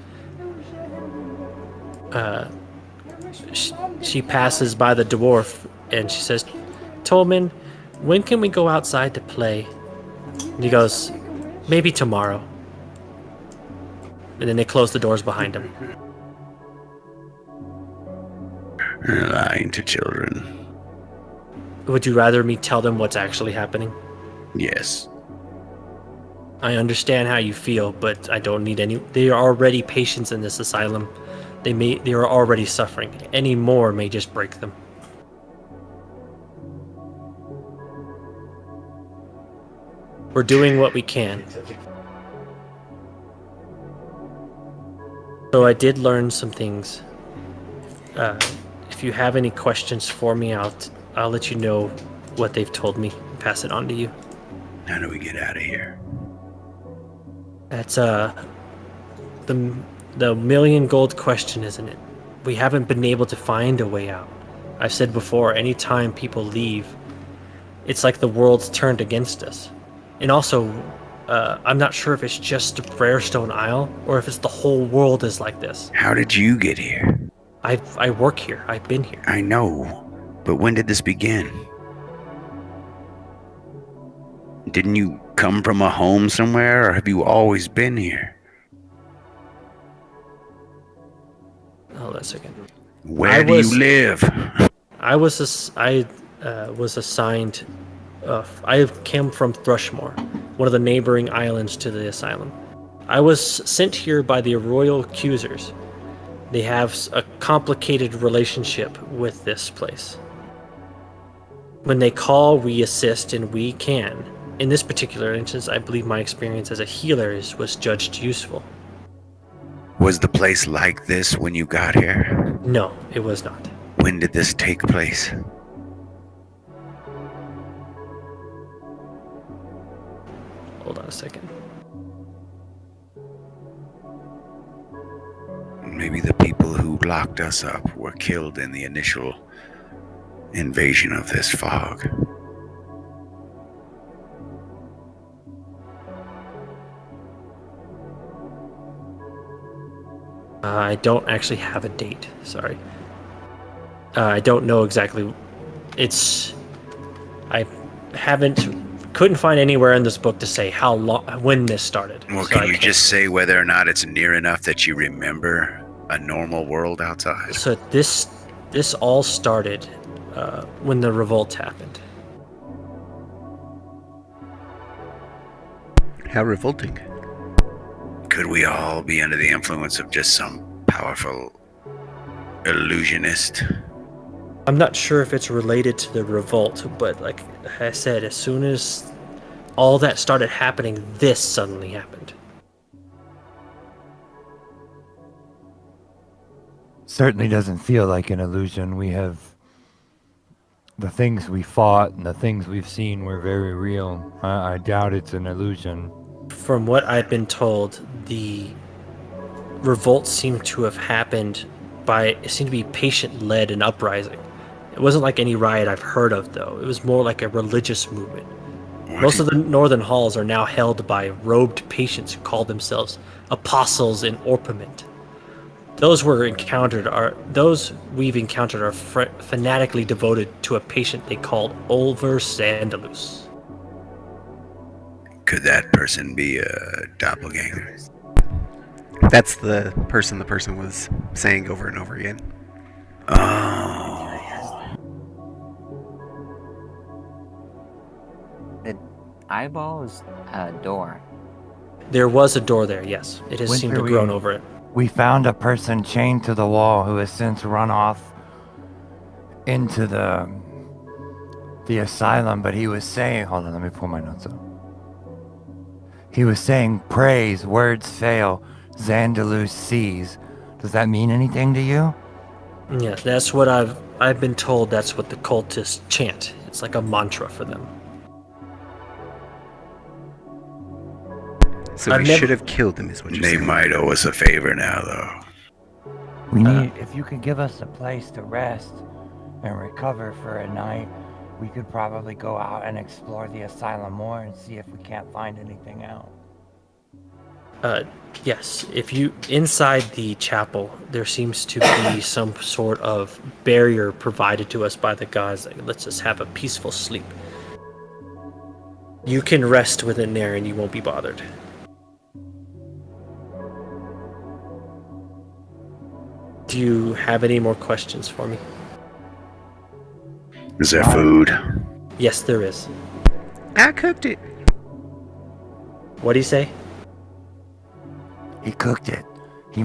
She passes by the dwarf, and she says, "Tolman, when can we go outside to play?" And he goes, "Maybe tomorrow." And then they close the doors behind him. Lying to children. Would you rather me tell them what's actually happening? Yes. I understand how you feel, but I don't need any. There are already patients in this asylum. They are already suffering. Any more may just break them. We're doing what we can. So I did learn some things. If you have any questions for me, I'll let you know what they've told me. Pass it on to you. How do we get out of here? That's the million gold question, isn't it? We haven't been able to find a way out. I've said before, anytime people leave, it's like the world's turned against us. And also, I'm not sure if it's just Brarestone Isle or if it's the whole world is like this. How did you get here? I work here. I've been here. I know, but when did this begin? Didn't you come from a home somewhere, or have you always been here? Hold on a second. Where do you live? I was assigned. I came from Thrushmore, one of the neighboring islands to the asylum. I was sent here by the royal accusers. They have a complicated relationship with this place. When they call, we assist, and we can. In this particular instance, I believe my experience as a healer was judged useful. Was the place like this when you got here? No, it was not. When did this take place? Hold on a second. Maybe the people who locked us up were killed in the initial invasion of this fog. I don't actually have a date. Sorry. I don't know exactly. I couldn't find anywhere in this book to say how long, when this started. Well, So can I you can't- just say whether or not it's near enough that you remember a normal world outside? So this all started when the revolt happened. How revolting. Could we all be under the influence of just some powerful illusionist? I'm not sure if it's related to the revolt, but like I said, as soon as all that started happening, this suddenly happened. Certainly doesn't feel like an illusion. We have the things we fought and the things we've seen were very real. I doubt it's an illusion. From what I've been told, the revolt seemed to have happened it seemed to be patient-led and uprising. It wasn't like any riot I've heard of, though. It was more like a religious movement. Most of the northern halls are now held by robed patients who call themselves apostles in Orpiment. Those we've encountered are fanatically devoted to a patient they called Olver Sandalus. Could that person be a doppelganger? That's the person was saying over and over again. Oh. The eyeball is a door. There was a door there, yes. It has seemed to have grown over it. We found a person chained to the wall who has since run off into the asylum, but he was saying, hold on, let me pull my notes up. He was saying, praise, words fail, Xandalus sees. Does that mean anything to you? Yeah, that's what I've been told. That's what the cultists chant. It's like a mantra for them. So we should have killed him, is what you're They saying. might owe us a favor now, though. We need, if you could give us a place to rest and recover for a night, we could probably go out and explore the asylum more and see if we can't find anything out. Yes, if you inside the chapel, there seems to be some sort of barrier provided to us by the gods that lets us have a peaceful sleep. You can rest within there and you won't be bothered. Do you have any more questions for me? Is there food? Yes, there is. I cooked it. What'd he say? He cooked it. He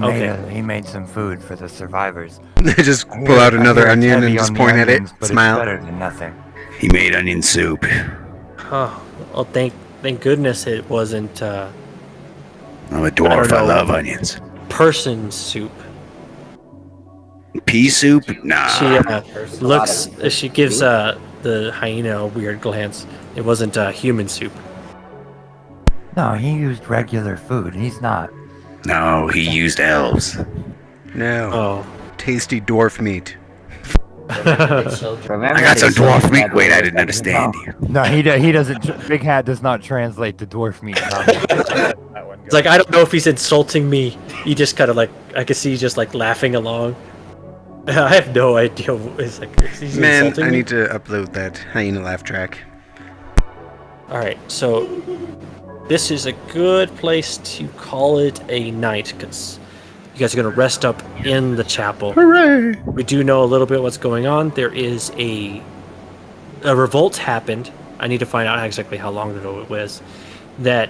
made some food for the survivors. They just I hear- pull out I another hear it's onion heavy and just on the point at it, onions, but smile. It's better than nothing. He made onion soup. Oh, well, thank goodness it wasn't I'm a I dwarf. don't I know. love onions. person soup. Pea soup? Nah. She looks. She gives the hyena a weird glance. It wasn't human soup. No, he used regular food. He's not. No, he used elves. No. Oh. Tasty dwarf meat. Remember I got they some showed dwarf that meat. Wait, they I were didn't understand you. No, he doesn't. Big Hat does not translate to dwarf meat. That one It's like I don't know if he's insulting me. He just kind of like I can see he's just like laughing along. I have no idea. It's like he's Man, insulting I me. need to upload that hyena laugh track. All right, so this is a good place to call it a night because you guys are gonna rest up in the chapel. Hooray! We do know a little bit what's going on. There is a revolt happened. I need to find out exactly how long ago it was. That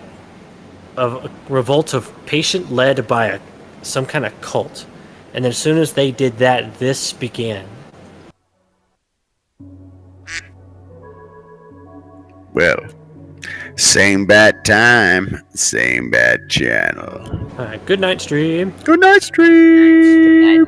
a revolt of patient led by some kind of cult, and then as soon as they did that, this began. Well, same bad time, same bad channel. All right, good night, stream. Good night, stream.